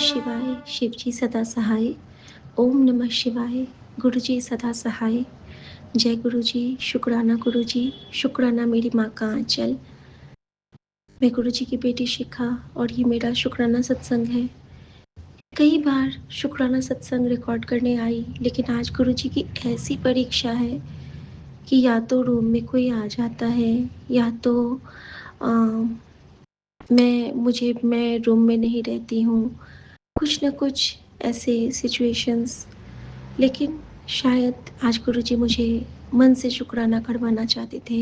शिवाय, शिवजी सदा सहाय। ओम नमः शिवाय, गुरुजी सदा सहाय। जय गुरुजी, शुक्राना गुरुजी, शुक्राना मेरी माँ का आँचल। मैं गुरुजी की बेटी शिखा और ये मेरा शुक्राना सत्संग है। कई बार शुक्राना सत्संग रिकॉर्ड करने आई, लेकिन आज गुरुजी की ऐसी परीक्षा है कि या तो रूम में कोई आ जाता है या तो अ, मैं रूम में नहीं रहती हूँ। कुछ न कुछ ऐसे सिचुएशंस, लेकिन शायद आज गुरुजी मुझे मन से शुक्राना करवाना चाहते थे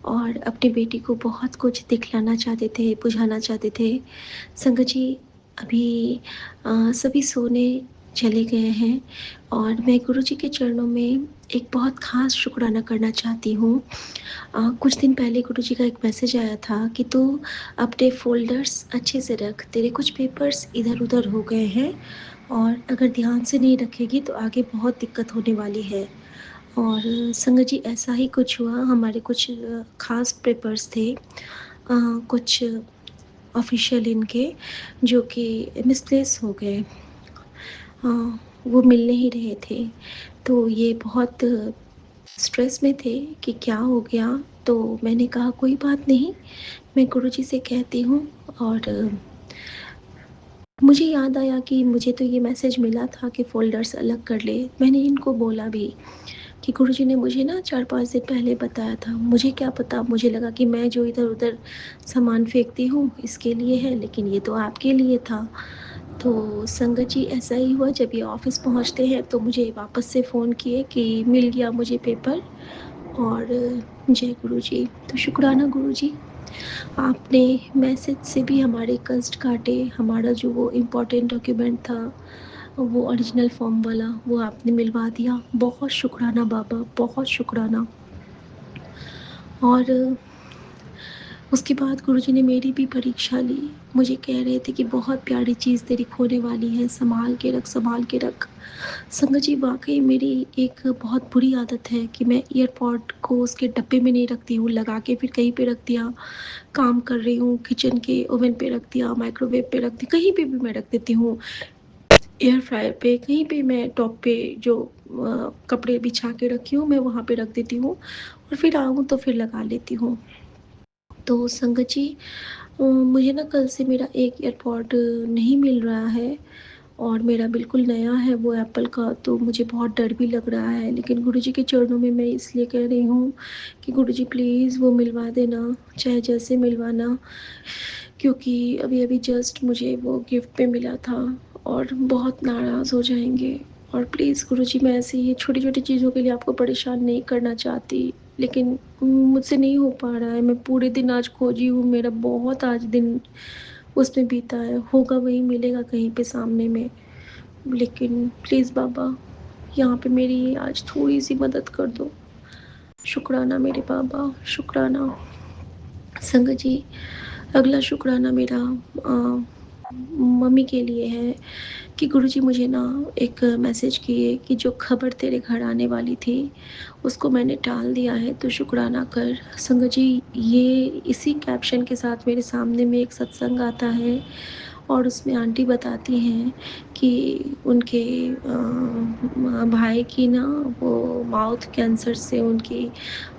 और अपनी बेटी को बहुत कुछ दिखलाना चाहते थे, बुझाना चाहते थे। संगत जी, अभी सभी सोने चले गए हैं और मैं गुरुजी के चरणों में एक बहुत ख़ास शुक्राना करना चाहती हूँ। कुछ दिन पहले गुरुजी का एक मैसेज आया था कि तू अपने फ़ोल्डर्स अच्छे से रख, तेरे कुछ पेपर्स इधर-उधर हो गए हैं और अगर ध्यान से नहीं रखेगी तो आगे बहुत दिक्कत होने वाली है। और संगत जी, ऐसा ही कुछ हुआ। हमारे कुछ ख़ास पेपर्स थे, कुछ ऑफ़िशियल इनके, जो कि मिसप्लेस हो गए। वो मिल नहीं रहे थे। तो ये बहुत स्ट्रेस में थे कि क्या हो गया। तो मैंने कहा कोई बात नहीं, मैं गुरुजी से कहती हूँ। और मुझे याद आया कि मुझे तो ये मैसेज मिला था कि फ़ोल्डर्स अलग कर ले। मैंने इनको बोला भी कि गुरुजी ने मुझे ना 4-5 दिन पहले बताया था। मुझे क्या पता, मुझे लगा कि मैं जो इधर-उधर सामान फेंकती हूँ इसके लिए है, लेकिन ये तो आपके लिए था। तो संगत जी, ऐसा ही हुआ। जब ये ऑफ़िस पहुँचते हैं तो मुझे वापस से फ़ोन किए कि मिल गया मुझे पेपर। और जय गुरुजी। तो शुक्राना गुरुजी, आपने मैसेज से भी हमारे कष्ट काटे। हमारा जो वो इम्पोर्टेंट डॉक्यूमेंट था, वो ओरिजिनल फॉर्म वाला, वो आपने मिलवा दिया। बहुत शुक्राना बाबा, बहुत शुक्राना। और उसके बाद गुरुजी ने मेरी भी परीक्षा ली। मुझे कह रहे थे कि बहुत प्यारी चीज़ तेरी खोने वाली है, संभाल के रख, संभाल के रख। संगत जी, वाक़ई मेरी एक बहुत बुरी आदत है कि मैं ईयरपॉड को उसके डब्बे में नहीं रखती हूँ, लगा के फिर कहीं पे रख दिया। काम कर रही हूँ, किचन के ओवन पे रख दिया, माइक्रोवेव पे रख दी, कहीं पे भी मैं रख देती हूँ। एयर फ्रायर पे, कहीं पे मैं टॉप पे जो कपड़े बिछा के रखी हूँ, मैं वहाँ पे रख देती हूँ और फिर आऊँ तो फिर लगा लेती हूँ। तो संगत जी, मुझे ना कल से मेरा एक एयरपॉड नहीं मिल रहा है और मेरा बिल्कुल नया है वो एप्पल का। तो मुझे बहुत डर भी लग रहा है, लेकिन गुरुजी के चरणों में मैं इसलिए कह रही हूँ कि गुरुजी प्लीज़ वो मिलवा देना, चाहे जैसे मिलवाना। क्योंकि अभी-अभी जस्ट मुझे वो गिफ्ट में मिला था और बहुत नाराज़ हो जाएँगे। और प्लीज़ गुरुजी, मैं ऐसे ही छोटी-छोटी चीज़ों के लिए आपको परेशान नहीं करना चाहती, लेकिन मुझसे नहीं हो पा रहा है। मैं पूरे दिन आज खोजी हूँ, मेरा बहुत आज दिन उसमें बीता है। होगा वही मिलेगा कहीं पे सामने में, लेकिन प्लीज़ बाबा, यहाँ पे मेरी आज थोड़ी-सी मदद कर दो। शुक्राना मेरे बाबा, शुक्राना। संगत जी, अगला शुक्राना मेरा अ, मम्मी के लिए है कि गुरुजी मुझे ना एक मैसेज किए कि जो खबर तेरे घर आने वाली थी, उसको मैंने टाल दिया है, तो शुक्राना कर। संगत जी, ये इसी कैप्शन के साथ मेरे सामने में एक सत्संग आता है और उसमें आंटी बताती हैं कि उनके भाई की ना वो माउथ कैंसर से उनकी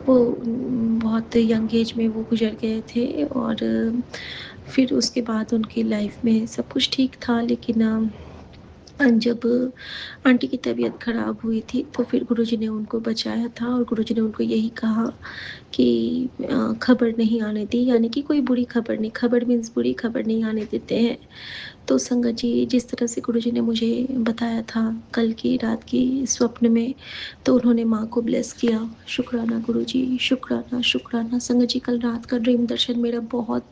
वो बहुत यंग एज में वो गुज़र गए थे। और फिर उसके बाद उनकी लाइफ में सब कुछ ठीक था, लेकिन जब आंटी की तबीयत ख़राब हुई थी तो फिर गुरुजी ने उनको बचाया था और गुरुजी ने उनको यही कहा कि खबर नहीं आने दी, यानी कि कोई बुरी खबर नहीं, खबर मीन्स बुरी खबर नहीं आने देते हैं। तो संगत जी, जिस तरह से गुरुजी ने मुझे बताया था कल की रात की स्वप्न में, तो उन्होंने माँ को ब्लेस किया। शुक्राना गुरुजी, शुक्राना, शुक्राना। संगत जी, कल रात का ड्रीम दर्शन मेरा बहुत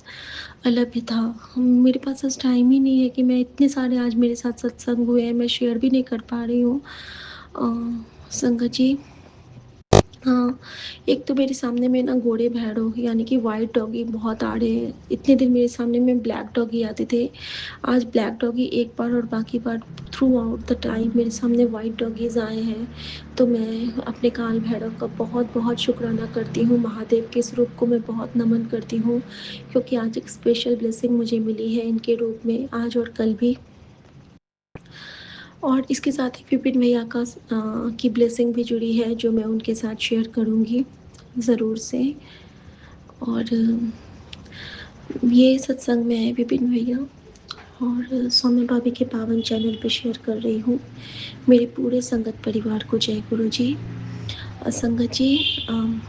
अलग था। मेरे पास आज टाइम ही नहीं है कि मैं इतने सारे आज मेरे साथ सत्संग हुए हैं, मैं शेयर भी नहीं कर पा रही हूँ। संगत जी, हाँ, एक तो मेरे सामने में ना घोड़े भैरव यानी कि व्हाइट डॉगी बहुत आ रहे हैं। इतने दिन मेरे सामने में ब्लैक डॉगी आते थे। आज ब्लैक डॉगी एक बार और बाकी बार थ्रू आउट द टाइम मेरे सामने व्हाइट डॉगीज़ आए हैं। तो मैं अपने काल भैरव का बहुत-बहुत शुक्राना करती हूँ। महादेव के स्वरूप को मैं बहुत नमन करती हूँ, क्योंकि आज एक स्पेशल ब्लेसिंग मुझे मिली है इनके रूप में, आज और कल भी। और इसके साथ ही विपिन भैया का की ब्लेसिंग भी जुड़ी है, जो मैं उनके साथ शेयर करूँगी ज़रूर से। और ये सत्संग मैं विपिन भैया और सौम्य भाभी के पावन चैनल पे शेयर कर रही हूँ। मेरे पूरे संगत परिवार को जय गुरु जी। संगत जी, अम,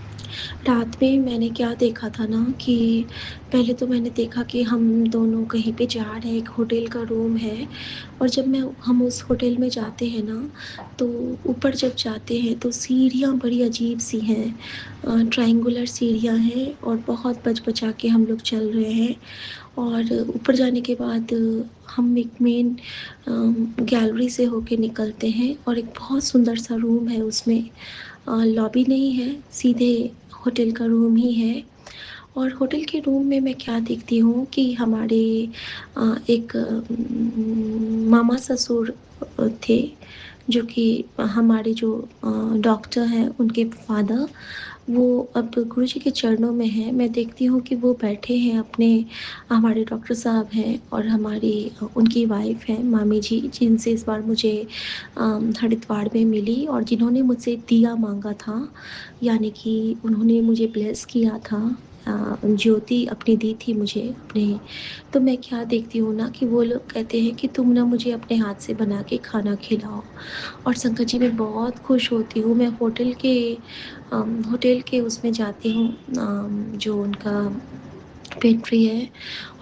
रात में मैंने क्या देखा था ना कि पहले तो मैंने देखा कि हम दोनों कहीं पे जा रहे हैं, एक होटल का रूम है। और जब हम उस होटल में जाते हैं ना, तो ऊपर जब जाते हैं तो सीढ़ियाँ बड़ी अजीब सी हैं, ट्रायंगुलर सीढ़ियाँ हैं और बहुत बचा के हम लोग चल रहे हैं। और ऊपर जाने के बाद हम एक मेन गैलरी से होके निकलते हैं और एक बहुत सुंदर सा रूम है उसमें। लॉबी नहीं है, सीधे होटल का रूम ही है। और होटल के रूम में मैं क्या देखती हूँ कि हमारे एक मामा ससुर थे, जो कि हमारे जो डॉक्टर हैं उनके फादर, वो अब गुरुजी के चरणों में हैं। मैं देखती हूँ कि वो बैठे हैं अपने, हमारे डॉक्टर साहब हैं और हमारी उनकी वाइफ हैं मामी जी, जिनसे इस बार मुझे हरिद्वार में मिली और जिन्होंने मुझसे दिया मांगा था, यानी कि उन्होंने मुझे ब्लेस किया था, ज्योति अपनी दी थी मुझे अपने। तो मैं क्या देखती हूँ ना कि वो लोग कहते हैं कि तुम ना मुझे अपने हाथ से बना के खाना खिलाओ। और शंकर जी, मैं बहुत खुश होती हूँ। मैं होटल के उसमें जाती हूँ, जो उनका पेंट्री है,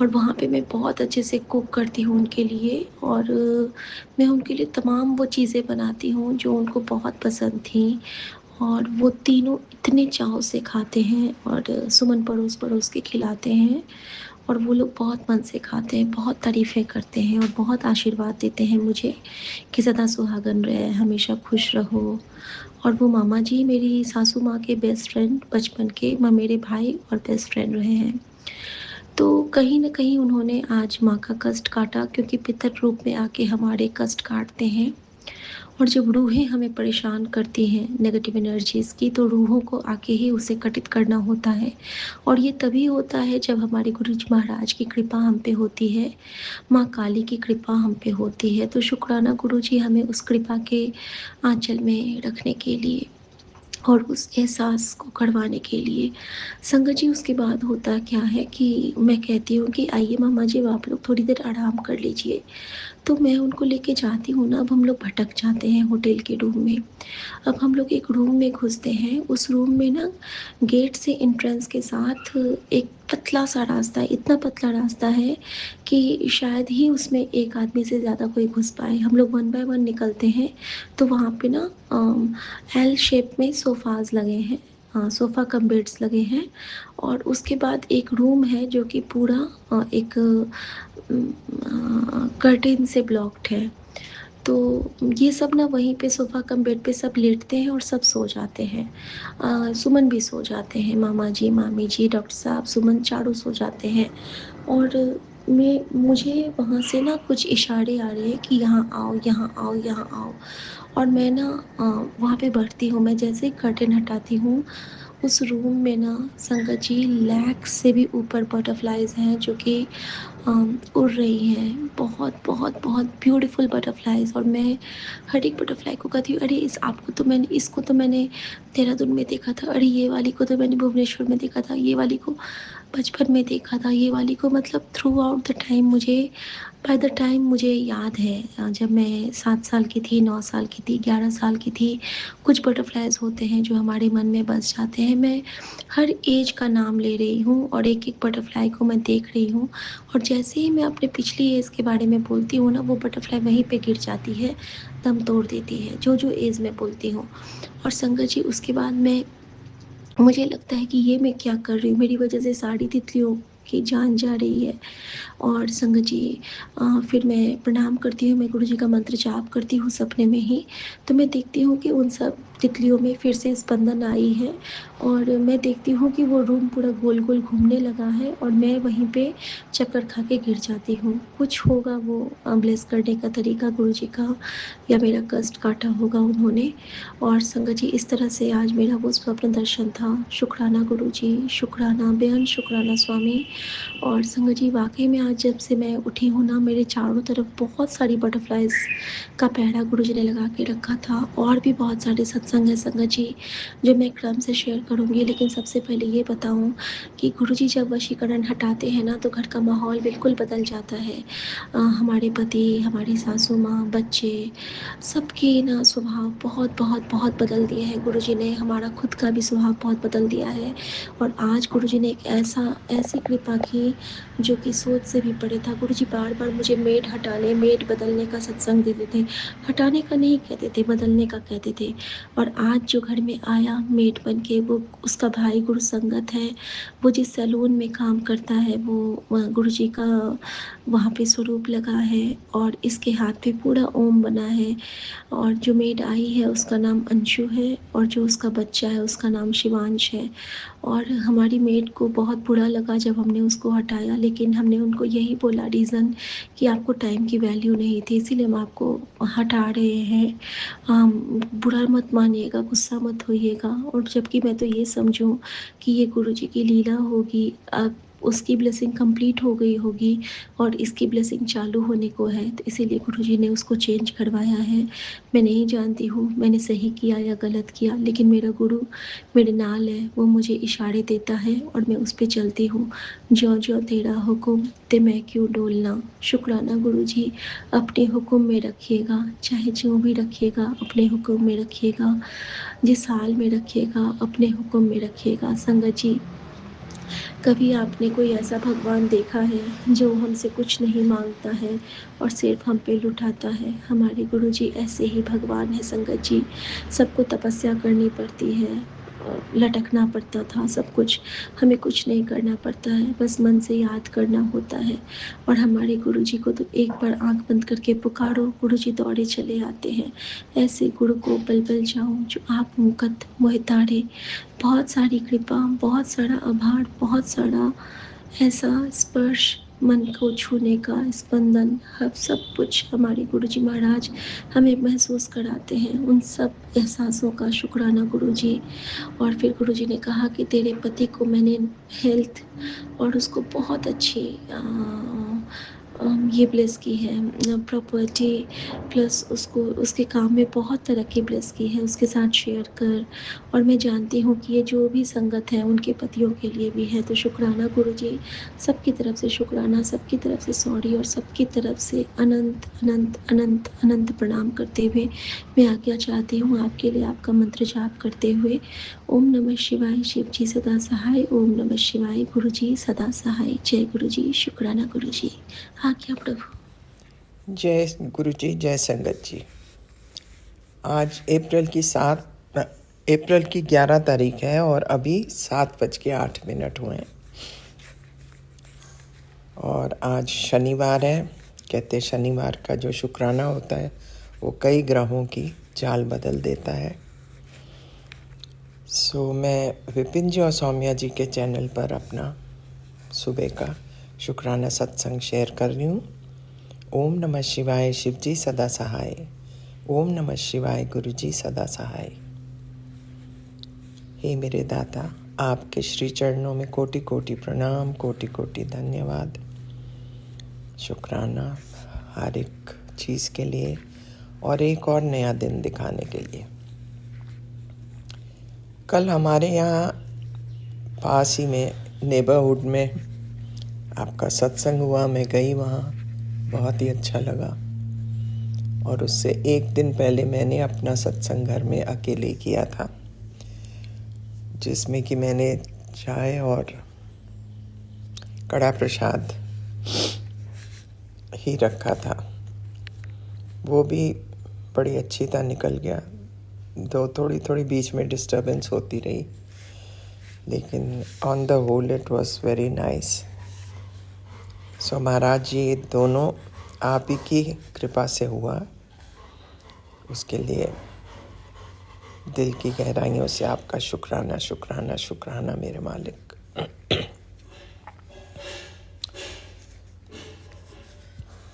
और वहाँ पे मैं बहुत अच्छे से कुक करती हूँ उनके लिए। और मैं उनके लिए तमाम वो चीज़ें बनाती हूँ जो उनको बहुत पसंद थी। और वो तीनों इतने चाव से खाते हैं और सुमन परोस-परोस के खिलाते हैं। और वो लोग बहुत मन से खाते हैं, बहुत तारीफ़ें करते हैं और बहुत आशीर्वाद देते हैं मुझे कि सदा सुहागन रहे, हमेशा खुश रहो। और वो मामा जी मेरी सासू माँ के बेस्ट फ्रेंड बचपन के, मेरे भाई और बेस्ट फ्रेंड रहे हैं। तो कहीं न कहीं उन्होंने आज माँ का कष्ट काटा, क्योंकि पितर रूप में आके हमारे कष्ट काटते हैं। और जब रूहें हमें परेशान करती हैं नेगेटिव एनर्जीज़ की, तो रूहों को आके ही उसे कटित करना होता है। और ये तभी होता है जब हमारे गुरुजी महाराज की कृपा हम पे होती है, माँ काली की कृपा हम पे होती है। तो शुक्राना गुरुजी हमें उस कृपा के आँचल में रखने के लिए और उस एहसास को करवाने के लिए। संगत जी, उसके बाद होता क्या है कि मैं कहती हूँ कि आइए मामा जी, अब आप लोग थोड़ी देर आराम कर लीजिए। तो मैं उनको लेके जाती हूँ ना, अब हम लोग भटक जाते हैं होटल के रूम में। अब हम लोग एक रूम में घुसते हैं, उस रूम में ना गेट से एंट्रेंस के साथ एक पतला-सा रास्ता है, इतना पतला रास्ता है कि शायद ही उसमें एक आदमी से ज़्यादा कोई घुस पाए। हम लोग वन बाय वन निकलते हैं, तो वहाँ पे ना एल शेप में सोफ़ाज़ लगे हैं, सोफ़ा कम बेड्स लगे हैं। और उसके बाद एक रूम है जो कि पूरा एक कर्टेन से ब्लॉक्ड है। तो ये सब ना वहीं पे सोफ़ा कम बेड पे सब लेटते हैं और सब सो जाते हैं। सुमन भी सो जाते हैं, मामा जी, मामी जी, डॉक्टर साहब, सुमन चारों सो जाते हैं। और मुझे वहाँ से ना कुछ इशारे आ रहे हैं कि यहाँ आओ, यहाँ आओ, यहाँ आओ। और मैं ना वहाँ पे बढ़ती हूँ। मैं जैसे ही कर्टेन हटाती हूँ, उस रूम में ना संगत जी लैक्स से भी ऊपर बटरफ्लाइज़ हैं, जो कि उड़ रही हैं। बहुत, बहुत, बहुत ब्यूटीफुल बटरफ्लाइज़। और मैं हर एक बटरफ्लाई को कहती हूँ, अरे इसको तो मैंने देहरादून में देखा था, अरे ये वाली को तो मैंने भुवनेश्वर में देखा था, ये वाली को बचपन में देखा था, ये वाली को, मतलब थ्रू आउट द टाइम मुझे, बाय द टाइम मुझे याद है, जब मैं 7 साल की थी, 9 साल की थी, 11 साल की थी, कुछ बटरफ्लाइज़ होते हैं जो हमारे मन में बस जाते हैं। मैं हर ऐज का नाम ले रही हूँ और एक-एक बटरफ्लाई को मैं देख रही हूँ। और जैसे ही मैं अपने पिछली ऐज के बारे में बोलती हूँ ना, वो बटरफ्लाई वहीं पे गिर जाती है, दम तोड़ देती है, जो-जो ऐज मैं बोलती हूँ। और संगत जी, उसके बाद मुझे लगता है कि ये मैं क्या कर रही हूँ, मेरी वजह से सारी तितलियों की जान जा रही है। और संगत जी, फिर मैं प्रणाम करती हूँ, मैं गुरुजी का मंत्र जाप करती हूँ सपने में ही। तो मैं देखती हूँ कि उन सब तितलियों में फिर से स्पंदन आई है और मैं देखती हूँ कि वो रूम पूरा गोल-गोल घूमने लगा है और मैं वहीं पे चक्कर खा के गिर जाती हूँ। कुछ होगा वो ब्लेस करने का तरीका गुरुजी का या मेरा कष्ट काटा होगा उन्होंने। और संगत जी इस तरह से आज मेरा वो स्वप्न दर्शन था। शुक्राना गुरुजी, शुक्राना, बेअंत शुक्राना स्वामी। और संगत जी वाक़ई में आज जब से मैं उठी हूँ ना, मेरे चारों तरफ बहुत सारी बटरफ्लाइज़ का पहरा गुरुजी ने लगा के रखा था और भी बहुत सारे सत्संग हैं संगत जी, जो मैं क्रम से शेयर करूँगी। लेकिन सबसे पहले ये बताऊँ कि गुरुजी जब वशीकरण हटाते हैं ना, तो घर का माहौल बिल्कुल बदल जाता है। हमारे पति, हमारी सासू माँ, बच्चे, सबके ना स्वभाव बहुत बदल दिए हैं गुरुजी ने। हमारा खुद का भी स्वभाव बहुत बदल दिया है। और आज गुरुजी ने एक ऐसी कृपा की जो कि सोच से भी परे था। गुरुजी बार-बार मुझे मेड हटाने, मेड बदलने का सत्संग देते थे। हटाने का नहीं कहते थे, बदलने का कहते थे। और आज जो घर में आया मेड बन के, वो उसका भाई गुरु संगत है। वो जिस सैलून में काम करता है, वो गुरुजी का वहाँ पे स्वरूप लगा है और इसके हाथ पे पूरा ओम बना है। और जो मेड आई है उसका नाम अंशु है और जो उसका बच्चा है उसका नाम शिवांश है। और हमारी मेड को बहुत बुरा लगा जब हमने उसको हटाया, लेकिन हमने उनको यही बोला रीज़न कि आपको टाइम की वैल्यू नहीं थी, इसीलिए हम आपको हटा रहे हैं। बुरा मत मानिएगा, गुस्सा मत होइएगा। और जबकि मैं तो ये समझूं कि ये गुरुजी की लीला होगी, अब उसकी ब्लेसिंग कंप्लीट हो गई होगी और इसकी ब्लेसिंग चालू होने को है, तो इसीलिए गुरुजी ने उसको चेंज करवाया है। मैं नहीं जानती हूँ मैंने सही किया या गलत किया, लेकिन मेरा गुरु मेरे नाल है, वो मुझे इशारे देता है और मैं उस पे चलती हूँ। ज्यों ज्यों तेरा हुक्म ते मैं क्यों डोलना। शुक्राना गुरुजी, अपने हुक्म में रखिएगा, चाहे जो भी रखिएगा अपने हुक्म में रखिएगा, जिस हाल में रखिएगा अपने हुक्म में रखिएगा। संगत जी, कभी आपने कोई ऐसा भगवान देखा है जो हमसे कुछ नहीं मांगता है और सिर्फ हम पे लुटाता है? हमारे गुरुजी ऐसे ही भगवान है संगत जी। सबको तपस्या करनी पड़ती है, लटकना पड़ता था सब कुछ। हमें कुछ नहीं करना पड़ता है, बस मन से याद करना होता है। और हमारे गुरुजी को तो एक बार आँख बंद करके पुकारो, गुरुजी दौड़े चले आते हैं। ऐसे गुरु को पल पल जाऊं जो आप मुकत मोहि तारे। बहुत सारी कृपा, बहुत सारा आभार, बहुत सारा ऐसा स्पर्श, मन को छूने का स्पंदन, हब सब कुछ हमारे गुरुजी महाराज हमें महसूस कराते हैं। उन सब एहसासों का शुक्राना गुरुजी। और फिर गुरुजी ने कहा कि तेरे पति को मैंने हेल्थ और उसको बहुत अच्छी ये ब्लेस की है, प्रॉपर्टी, प्लस उसको उसके काम में बहुत तरक्की ब्लेस की है, उसके साथ शेयर कर। और मैं जानती हूँ कि ये जो भी संगत है उनके पतियों के लिए भी है। तो शुक्राना गुरुजी, सबकी तरफ से शुक्राना, सबकी तरफ से सॉरी और सबकी तरफ से अनंत अनंत अनंत अनंत प्रणाम करते हुए मैं आज्ञा चाहती हूँ आपके लिए, आपका मंत्र जाप करते हुए। ओम नमः शिवाय, शिव जी सदा सहाय। ओम नमः शिवाय, गुरु जी सदा सहाय। जय गुरु जी, शुक्राना गुरु जी। आज्ञा प्रभु। जय गुरु जी, जय संगत जी। आज अप्रैल की 11 तारीख है और अभी 7:08 हुए हैं। और आज शनिवार है। कहते शनिवार का जो शुक्राना होता है वो कई ग्रहों की चाल बदल देता है। मैं विपिन जी और सौम्या जी के चैनल पर अपना सुबह का शुक्राना सत्संग शेयर कर रही हूँ। ओम नमः शिवाय, शिव जी सदा सहाय। ओम नमः शिवाय, गुरु जी सदा सहाय। हे मेरे दाता, आपके श्री चरणों में कोटि कोटि प्रणाम, कोटि कोटि धन्यवाद, शुक्राना हर एक चीज़ के लिए और एक और नया दिन दिखाने के लिए। कल हमारे यहाँ पास ही में नेबरहुड में आपका सत्संग हुआ। मैं गई वहाँ, बहुत ही अच्छा लगा। और उससे एक दिन पहले मैंने अपना सत्संग घर में अकेले किया था, जिसमें कि मैंने चाय और कड़ा प्रसाद ही रखा था। वो भी बड़ी अच्छी तरह निकल गया। थोड़ी थोड़ी बीच में डिस्टर्बेंस होती रही, लेकिन on the whole it was very nice. So Maharaj ji, दोनों आप ही की कृपा से हुआ, उसके लिए दिल की गहराइयों से आपका शुक्राना, शुक्राना, शुक्राना मेरे मालिक।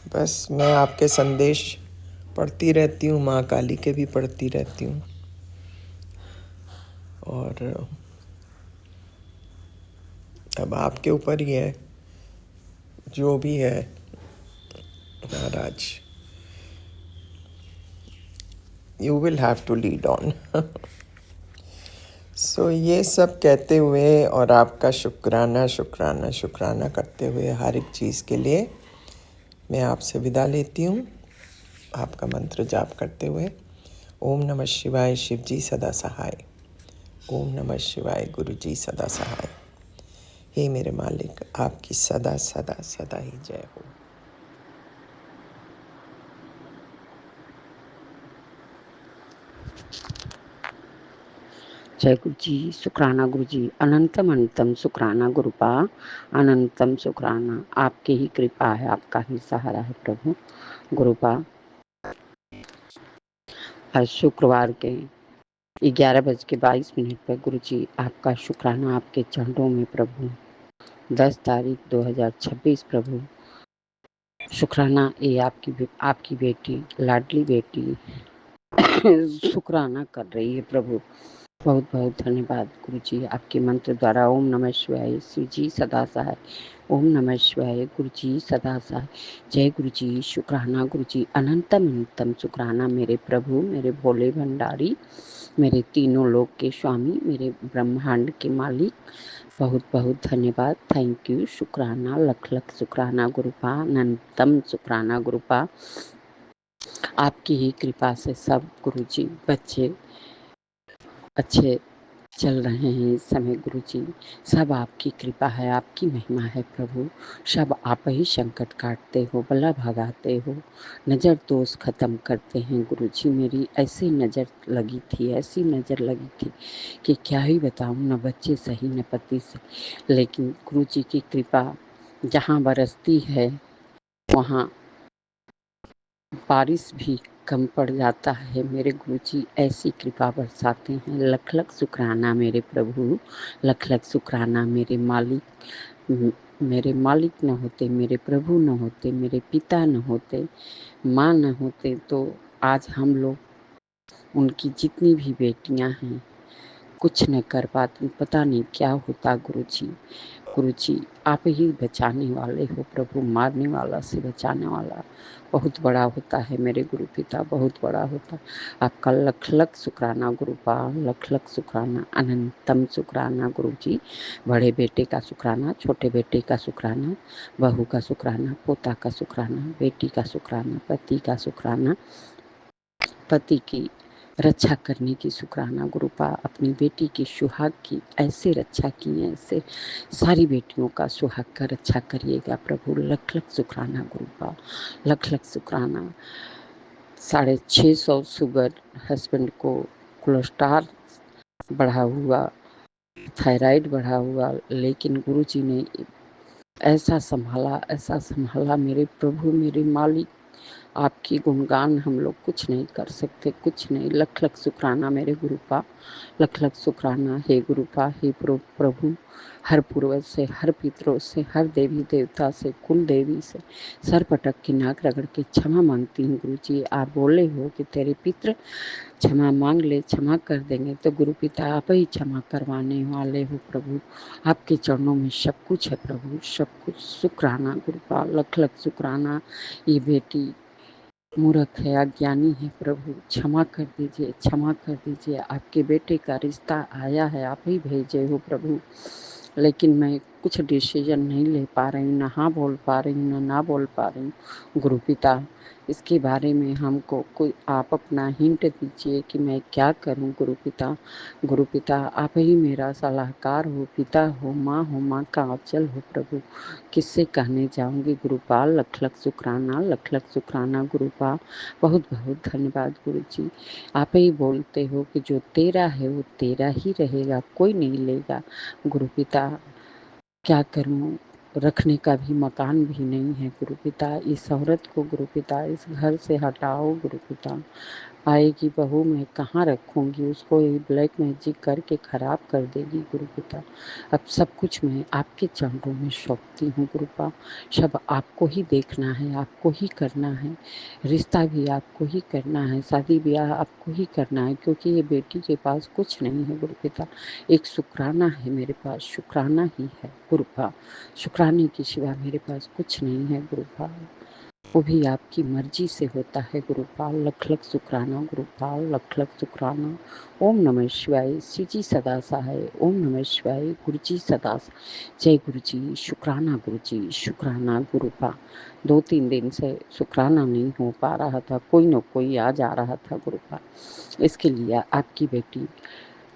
बस मैं आपके संदेश पढ़ती रहती हूँ, माँ काली के भी पढ़ती रहती हूँ, और अब आपके ऊपर ही है, जो भी है Maharaj, you will have to lead on. So ये सब कहते हुए और आपका शुक्राना, शुक्राना, शुक्राना करते हुए हर एक चीज़ के लिए मैं आपसे विदा लेती हूँ, आपका मंत्र जाप करते हुए। ओम नमः शिवाय, शिव जी सदा सहाय। ओम नमः शिवाय, गुरु जी सदा सहाय। हे मेरे मालिक, आपकी सदा सदा सदा ही जय हो। जय गुरु जी, शुक्राना गुरु जी, अनंतम अनंतम शुक्राना गुरुपा, अनंतम शुक्राना। आपकी ही कृपा है, आपका ही सहारा है प्रभु गुरुपा। आज शुक्रवार के 11:22 पर गुरु जी आपका शुक्राना आपके चरणों में प्रभु। 10 तारीख 2026 प्रभु। शुक्राना ये आपकी बेटी, लाडली बेटी शुक्राना कर रही है प्रभु। बहुत बहुत धन्यवाद गुरु जी, आपके मंत्र द्वारा। ओम नमः शिवाय, शिव जी सदा सहाय। ओम नमः शिवाय, गुरु जी सदा सहाय। जय गुरु जी, शुक्राना गुरु जी, अनंतम अनंतम शुक्राना मेरे प्रभु, मेरे भोले भंडारी, मेरे तीनों लोक के स्वामी, मेरे ब्रह्मांड के मालिक। बहुत बहुत धन्यवाद, थैंक यू, शुक्राना, लख लख शुक्राना गुरुपा, अनंतम शुक्राना गुरुपा। आपकी ही कृपा से सब गुरु जी बच्चे अच्छे चल रहे हैं इस समय गुरु जी। सब आपकी कृपा है, आपकी महिमा है प्रभु। सब आप ही संकट काटते हो, बला भगाते हो, नज़र दोष खत्म करते हैं गुरु जी। मेरी ऐसी नज़र लगी थी, ऐसी नज़र लगी थी कि क्या ही बताऊं, न बच्चे सही न पति सही। लेकिन गुरु जी की कृपा जहाँ बरसती है वहाँ बारिश भी कम पड़ जाता है। मेरे गुरुजी ऐसी कृपा बरसाते हैं। लख लख शुक्राना मेरे प्रभु, लख लख शुक्राना मेरे मालिक। मेरे मालिक न होते, मेरे प्रभु न होते, मेरे पिता न होते, माँ न होते, तो आज हम लोग, उनकी जितनी भी बेटियां हैं, कुछ न कर पाती। पता नहीं क्या होता गुरुजी। गुरुजी आप ही बचाने वाले हो प्रभु, मारने वाला से बचाने वाला बहुत बड़ा होता है मेरे गुरु पिता, बहुत बड़ा होता। आपका लख लख शुक्राना गुरुपा, लख लख शुक्राना, अनंतम शुक्राना गुरुजी। बड़े बेटे का शुक्राना, छोटे बेटे का शुक्राना, बहू का शुक्राना, पोता का शुक्राना, बेटी का शुक्राना, पति का शुक्राना, पति की रक्षा करने की शुक्राना गुरुपा। अपनी बेटी की सुहाग की ऐसे रक्षा की, ऐसे सारी बेटियों का सुहाग का रक्षा करिएगा प्रभु। लख लख शुक्राना गुरुपा, लख लख शुक्राना। 650 शुगर, हस्बैंड को कोलेस्ट्रॉल बढ़ा हुआ, थायराइड बढ़ा हुआ, लेकिन गुरुजी ने ऐसा संभाला, ऐसा संभाला मेरे प्रभु, मेरे मालिक। आपकी गुणगान हम लोग कुछ नहीं कर सकते, कुछ नहीं। लख लख शुक्राना मेरे गुरुपा, लख लख शुक्राना। हे गुरुपा, हे प्रभु, हर पूर्वज से, हर पितरों से, हर देवी देवता से, कुल देवी से सर पटक के नाक रगड़ के क्षमा मांगती हूँ गुरु जी। आप बोले हो कि तेरे पितर क्षमा मांग ले, क्षमा कर देंगे, तो गुरु पिता आप ही क्षमा करवाने वाले हो प्रभु। आपके चरणों में सब कुछ है प्रभु, सब कुछ। शुक्राना गुरुपा, लख लख शुक्राना। ये बेटी मूर्ख है, अज्ञानी है प्रभु, क्षमा कर दीजिए, क्षमा कर दीजिए। आपके बेटे का रिश्ता आया है, आप ही भेजे हो प्रभु, लेकिन मैं कुछ डिसीजन नहीं ले पा रही हूँ, ना हाँ बोल पा रही हूँ, ना बोल पा रही हूँ गुरु पिता। इसके बारे में हमको कोई आप अपना हिंट दीजिए कि मैं क्या करूं गुरु पिता। गुरु पिता आप ही मेरा सलाहकार हो, पिता हो, माँ का आंचल हो प्रभु। किससे कहने जाऊंगी गुरुपाल। लख लख शुक्राना, लख लख शुक्राना गुरुपाल। बहुत बहुत धन्यवाद गुरु जी। आप ही बोलते हो कि जो तेरा है वो तेरा ही रहेगा, कोई नहीं लेगा गुरु पिता। क्या करूं, रखने का भी मकान भी नहीं है गुरु पिता। इस औरत को गुरु पिता इस घर से हटाओ गुरु पिता। आएगी बहू, मैं कहाँ रखूँगी उसको, ये ब्लैक मैजिक करके ख़राब कर देगी गुरुपिता। अब सब कुछ मैं आपके चरणों में सौंपती हूँ गुरुपा। सब आपको ही देखना है, आपको ही करना है, रिश्ता भी आपको ही करना है, शादी ब्याह आपको ही करना है, क्योंकि ये बेटी के पास कुछ नहीं है गुरुपिता। एक शुक्राना है मेरे पास, शुक्राना ही है गुरुपा। शुक्राने के सिवा मेरे पास कुछ नहीं है गुरुपा। वो भी आपकी मर्जी से होता है गुरुपाल। लख लख शुक्राना गुरुपाल, लख लख शुक्राना। ओम नमः शिवाय। श्री जी सदा सहाय। ओम नमः शिवाय। गुरु जी सदा जय गुरु जी। शुक्राना गुरु जी, शुक्राना गुरुपा। 2-3 दिन से शुक्राना नहीं हो पा रहा था, कोई न कोई आ जा रहा था गुरुपा। इसके लिए आपकी बेटी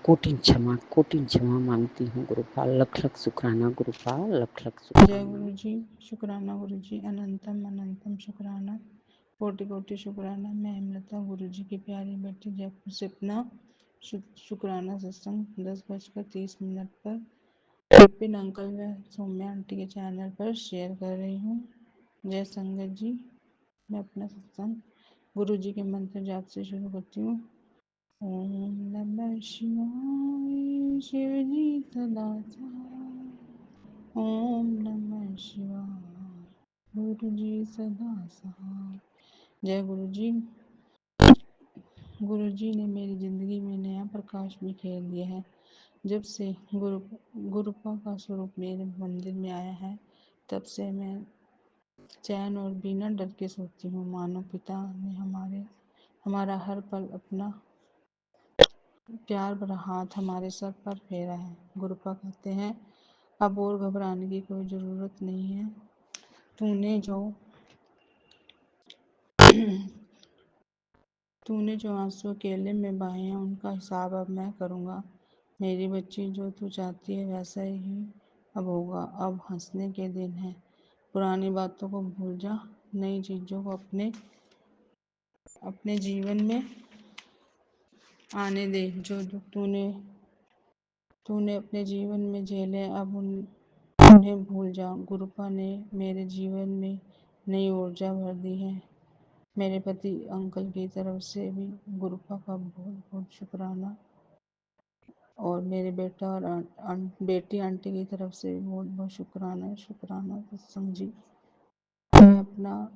कोटिन क्षमा मांगती हूँ गुरुपाल। लख लख शुक्राना गुरुपाल, लख लख जय शुक्राना। गुरु जी। शुक्राना गुरु जी, अनंतम अनंतम शुक्राना, कोटि कोटि शुक्राना। मैं हेमलता गुरु जी की प्यारी बेटी जयपुर से अपना शुक्राना सत्संग 10:30 पर विपिन अंकल व सौम्या आंटी के चैनल पर शेयर कर रही हूँ। जय संगत जी। मैं अपना सत्संग गुरु जी के मंत्र जाप से शुरू करती हूँ। ओम नमः शिवाय। शिव जी सदा सहाय। ओम नमः शिवाय। गुरु जी सदा सहाय। जय गुरु जी। गुरु जी ने मेरी जिंदगी में नया प्रकाश भी खेल दिया है। जब से गुरुपा का स्वरूप मेरे मंदिर में आया है, तब से मैं चैन और बिना डर के सोती हूँ। मानो पिता ने हमारा हर पल अपना प्यार भरा हाथ हमारे सर पर फेरा है। गुरुपा कहते हैं, अब और घबराने की कोई ज़रूरत नहीं है। तूने जो आंसू अकेले में बहाए हैं, उनका हिसाब अब मैं करूँगा। मेरी बच्ची, जो तू चाहती है वैसा ही अब होगा। अब हंसने के दिन हैं। पुरानी बातों को भूल जा, नई चीज़ों को अपने जीवन में आने दे। जो दुख तूने अपने जीवन में झेले, अब उन्हें भूल जा। गुरुपा ने मेरे जीवन में नई ऊर्जा भर दी है। मेरे पति अंकल की तरफ से भी गुरुपा का बहुत बहुत शुक्राना, और मेरे बेटा और बेटी आंटी की तरफ से भी बहुत बहुत शुक्राना शुक्राना सत्संग जी। मैं अपना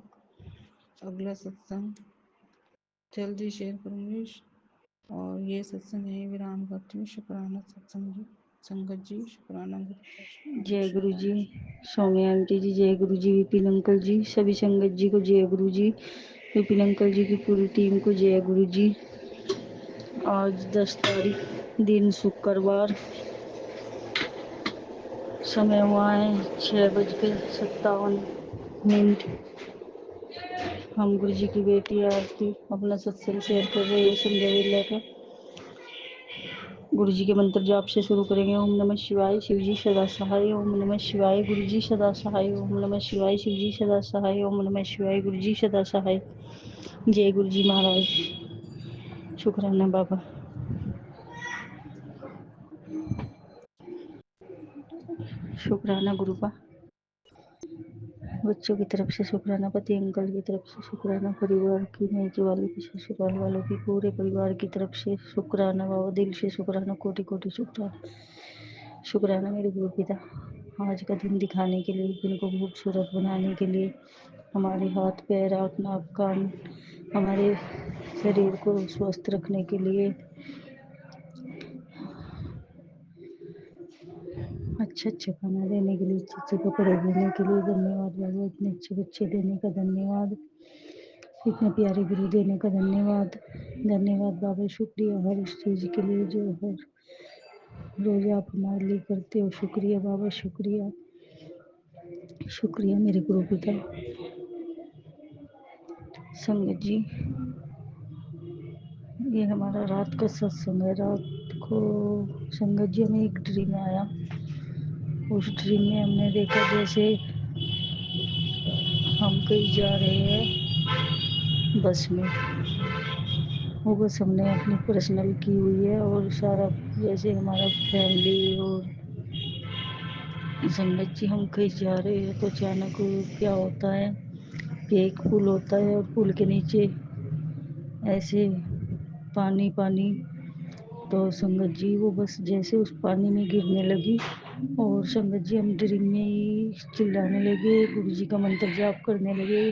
अगला सत्संग जल्दी शेयर करूँगी और ये सत्संग यहीं विराम करती हूँ। शुक्राना सत्संग जी, संगत जी, शुक्राना गुरुपा। जय गुरु जी। सौम्या आंटी जी जय गुरु जी। विपिन अंकल जी, सभी संगत जी को जय गुरु जी। विपिन अंकल जी की पूरी टीम को जय गुरु जी। आज 10 तारीख, दिन शुक्रवार, समय हुआ है 6:57। हम गुरु जी की बेटी आरती अपना सत्संग शेयर कर रहे हैं संध्या वेला का। गुरु जी के मंत्र जाप से शुरू करेंगे। ओम नमः शिवाय। शिव जी सदा सहाय। ओम नमः शिवाय। गुरु जी सदा सहाय। ओम नमः शिवाय। शिव जी सदा सहाय। ओम नमः शिवाय। गुरु जी सदा सहाय। जय गुरु जी महाराज। शुक्राना बाबा। शुक्राना गुरुपा। बच्चों की तरफ से शुक्राना, पति अंकल की तरफ से शुक्राना, परिवार की मेजे वालों की, ससुराल वालों की, पूरे परिवार की तरफ से शुक्राना बाबा। दिल से शुक्राना, कोटि कोटि शुक्राना। शुक्राना मेरे गुरु पिता, आज का दिन दिखाने के लिए, दिन को खूबसूरत बनाने के लिए, हमारे हाथ पैर आँख नाक कान, हमारे शरीर को स्वस्थ रखने के लिए, अच्छा अच्छा खाना देने के लिए, अच्छे अच्छे कपड़े देने के लिए धन्यवाद बाबा। इतने अच्छे बच्चे देने का धन्यवाद, इतने प्यारे गुरु देने का धन्यवाद। धन्यवाद बाबा, शुक्रिया हर उस चीज़ के लिए जो हर रोज आप हमारे लिए करते हो। शुक्रिया बाबा, शुक्रिया शुक्रिया मेरे गुरु पिता। संगत जी, ये हमारा रात का सत्संग है। रात को संगत जी हमें एक ड्रीम आया। उस ड्रीम में हमने देखा जैसे हम कहीं जा रहे हैं बस में। वो बस हमने अपनी पर्सनल की हुई है और सारा जैसे हमारा फैमिली और संगत जी हम कहीं जा रहे हैं तो अचानक क्या होता है कि एक पुल होता है और पुल के नीचे ऐसे पानी पानी। तो संगत जी वो बस जैसे उस पानी में गिरने लगी और संगत जी हम ड्रीम में ही चिल्लाने लगे, गुरु जी का मंत्र जाप करने लगे,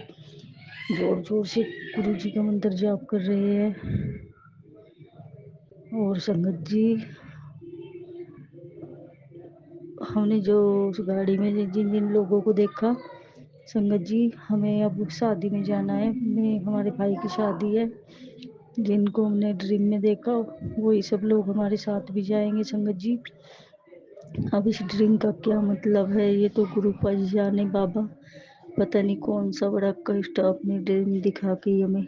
जोर जोर से गुरु जी का मंत्र जाप कर रहे हैं। और संगत जी हमने जो उस गाड़ी में जिन जिन लोगों को देखा, संगत जी हमें अब शादी में जाना है, हमारे भाई की शादी है, जिनको हमने ड्रीम में देखा वही सब लोग हमारे साथ भी जाएंगे। संगत जी अब इस ड्रीम का क्या मतलब है, ये तो गुरु पर जाने बाबा, पता नहीं कौन सा बड़ा कष्ट आपने ड्रीम दिखा के हमें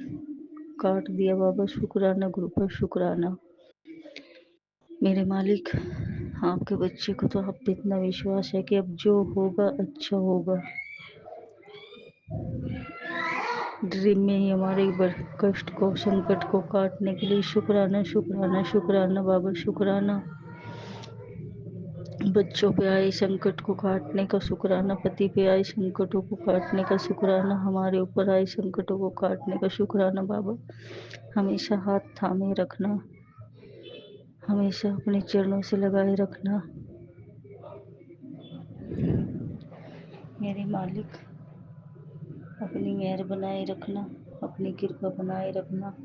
काट दिया बाबा। शुक्राना गुरु पर शुक्राना। मेरे मालिक आपके बच्चे को तो आप पे इतना विश्वास है कि अब जो होगा अच्छा होगा। ड्रीम में ही हमारे कष्ट को संकट को काटने के लिए शुक्राना शुक्राना शुक्राना बाबा शुक्राना। बच्चों पे आए संकट को काटने का शुक्राना, पति पे आए संकटों को काटने का शुक्राना, हमारे ऊपर आए संकटों को काटने का शुक्राना बाबा। हमेशा हाथ थामे रखना, हमेशा अपने चरणों से लगाए रखना मेरे मालिक। अपनी मेहर बनाए रखना, अपनी कृपा बनाए रखना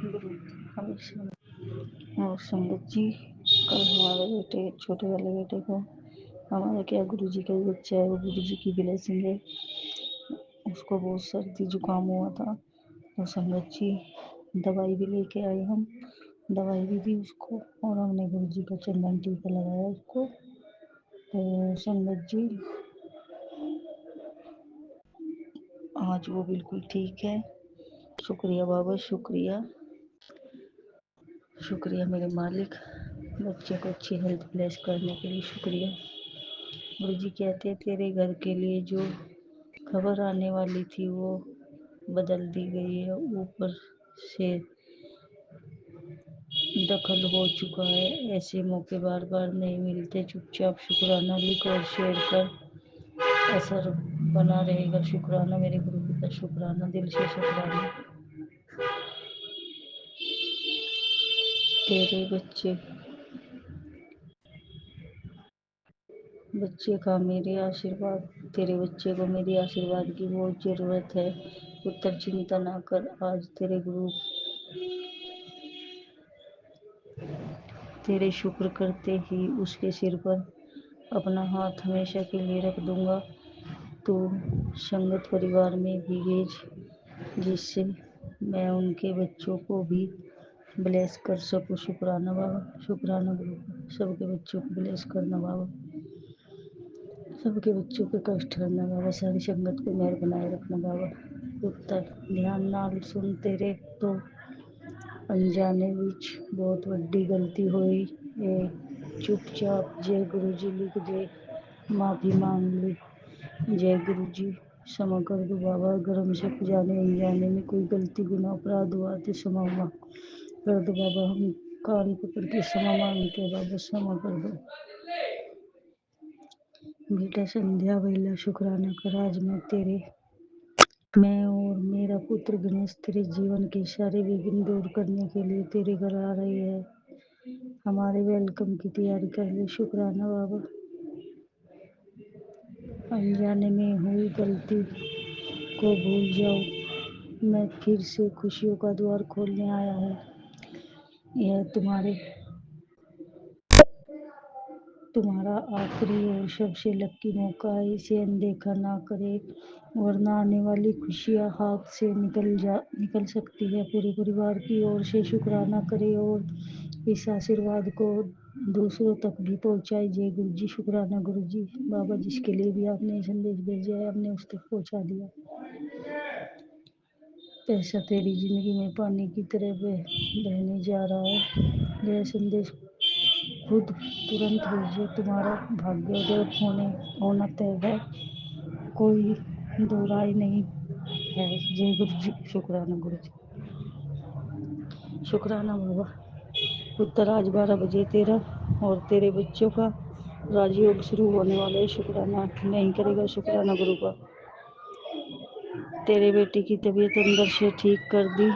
गुरु हमेशा। और संगत जी कल हमारे बेटे छोटे वाले बेटे को, हमारा क्या गुरु जी का ही बच्चा है, वो गुरु जी की ब्लेसिंग है, उसको बहुत सर्दी जुकाम हुआ था। तो संगत जी दवाई भी लेके आए हम, दवाई भी दी उसको और हमने गुरु जी का चंदन टीका लगाया उसको। तो संगत जी आज वो बिल्कुल ठीक है। शुक्रिया बाबा शुक्रिया शुक्रिया मेरे मालिक, बच्चे को अच्छी हेल्थ ब्लेस करने के लिए शुक्रिया। गुरु जी कहते हैं तेरे घर के लिए जो खबर आने वाली थी वो बदल दी गई है, ऊपर से दखल हो चुका है। ऐसे मौके बार बार नहीं मिलते, चुपचाप शुक्राना लिख और शेयर कर, असर बना रहेगा। शुक्राना मेरे गुरु पिता शुक्राना, दिल से शुक्राना। तेरे बच्चे का मेरे आशीर्वाद, तेरे बच्चे को मेरी आशीर्वाद की बहुत ज़रूरत है। पुत्र चिंता ना कर, आज तेरे शुक्र करते ही उसके सिर पर अपना हाथ हमेशा के लिए रख दूंगा। तू संगत परिवार में भी भेज, जिससे मैं उनके बच्चों को भी ब्लेस कर सकूं। शुक्राना बाबा शुक्राना गुरु, सबके बच्चों को ब्लेस करना बाबा, सबके बच्चों पे कष्ट करना बाबा, सारी संगत को मेहर बनाए रखना बाबा। उत्तर ध्यान नाल सुन, तेरे तो अनजाने विच बहुत वड्डी गलती हुई है। चुपचाप जय गुरु जी लिख दे, माफ़ी मांग ले। जय गुरु जी क्षमा कर दो बाबा, अगर हमसे जाने अनजाने में कोई गलती गुनाह अपराध हुआ तो क्षमा कर दो बाबा। हम कान पकड़ के क्षमा मांगते हैं बाबा, क्षमा कर दो। बेटा संध्या वेला शुक्राना कर, आज मैं और मेरा पुत्र गणेश तेरे जीवन के सारे विघ्न दूर करने के लिए तेरे घर आ रही है। हमारे वेलकम की तैयारी कर ले। शुक्राना बाबा, अनजाने में हुई गलती को भूल जाओ, मैं फिर से खुशियों का द्वार खोलने आया हूँ। यह तुम्हारा आखिरी और सबसे लकी मौका है, इसे अनदेखा ना करे, वरना आने वाली खुशियाँ हाथ से निकल सकती है। पूरे परिवार की ओर से शुक्राना करे और इस आशीर्वाद को दूसरों तक भी पहुंचाए। जय गुरु जी शुक्राना गुरु जी। बाबा जिसके लिए भी आपने संदेश भेजा है हमने उस तक पहुंचा दिया। पैसा तेरी जिंदगी में पानी की तरह बहने जा रहा है। यह संदेश खुद तुरंत भेजिए, तुम्हारा भाग्योदय होना तय है, कोई दो राय नहीं है। जय गुरु जी शुक्राना गुरु जी शुक्राना बाबा। उत्तर आज 12 बजे तेरा और तेरे बच्चों का राजयोग शुरू होने वाला है। शुक्राना नहीं करेगा शुक्राना गुरु का। तेरे बेटे की तबीयत अंदर से ठीक कर दी,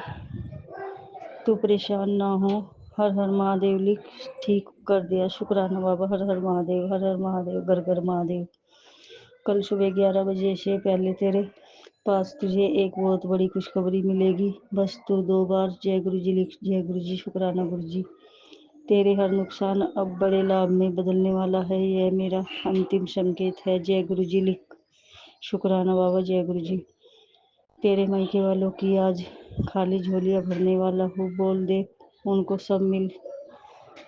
तू परेशान ना हो। हर हर महादेव लिख ठीक कर दिया। शुक्राना बाबा, हर हर महादेव, हर हर महादेव, घर घर महादेव। कल सुबह 11 बजे से पहले तेरे पास तुझे एक बहुत बड़ी खुशखबरी मिलेगी। बस तू 2 बार जय गुरु जी लिख। जय गुरु जी, शुक्राना गुरु जी। तेरे हर नुकसान अब बड़े लाभ में बदलने वाला है, यह मेरा अंतिम संकेत है। जय गुरु जी लिख। शुक्राना बाबा, जय गुरु जी। तेरे मायके वालों की आज खाली झोलियां भरने वाला हूँ, बोल दे उनको सब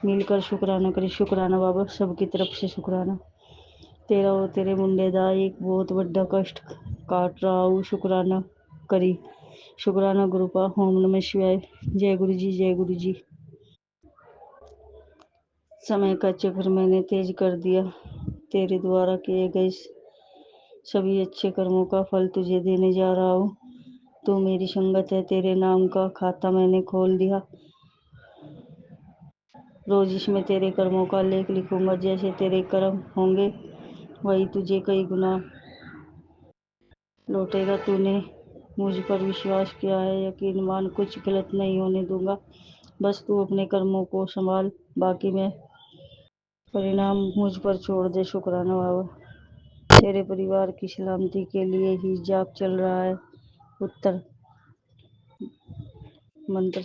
मिलकर शुक्राना करे। शुक्राना बाबा, सबकी तरफ से शुक्राना। तेरा और तेरे मुंडे दा एक बहुत बड़ा कष्ट काट रहा हूँ, शुक्राना करी। शुक्राना गुरुपा, ओम नमः शिवाय। जय गुरु जी, जय गुरु जी। समय का चक्र मैंने तेज कर दिया। तेरे द्वारा किए गए सभी अच्छे कर्मों का फल तुझे देने जा रहा हूँ। तू मेरी संगत है, तेरे नाम का खाता मैंने खोल दिया। रोज इसमें तेरे कर्मों का लेख लिखूंगा। जैसे तेरे कर्म होंगे वही तुझे कई गुना लौटेगा। तूने मुझ पर विश्वास किया है, यकीन मान, कुछ गलत नहीं होने दूंगा। बस तू अपने कर्मों को संभाल, बाकी मैं परिणाम मुझ पर छोड़ दे। शुक्राना बाबा। तेरे परिवार की सलामती के लिए ही जाप चल रहा है। उत्तर मंत्र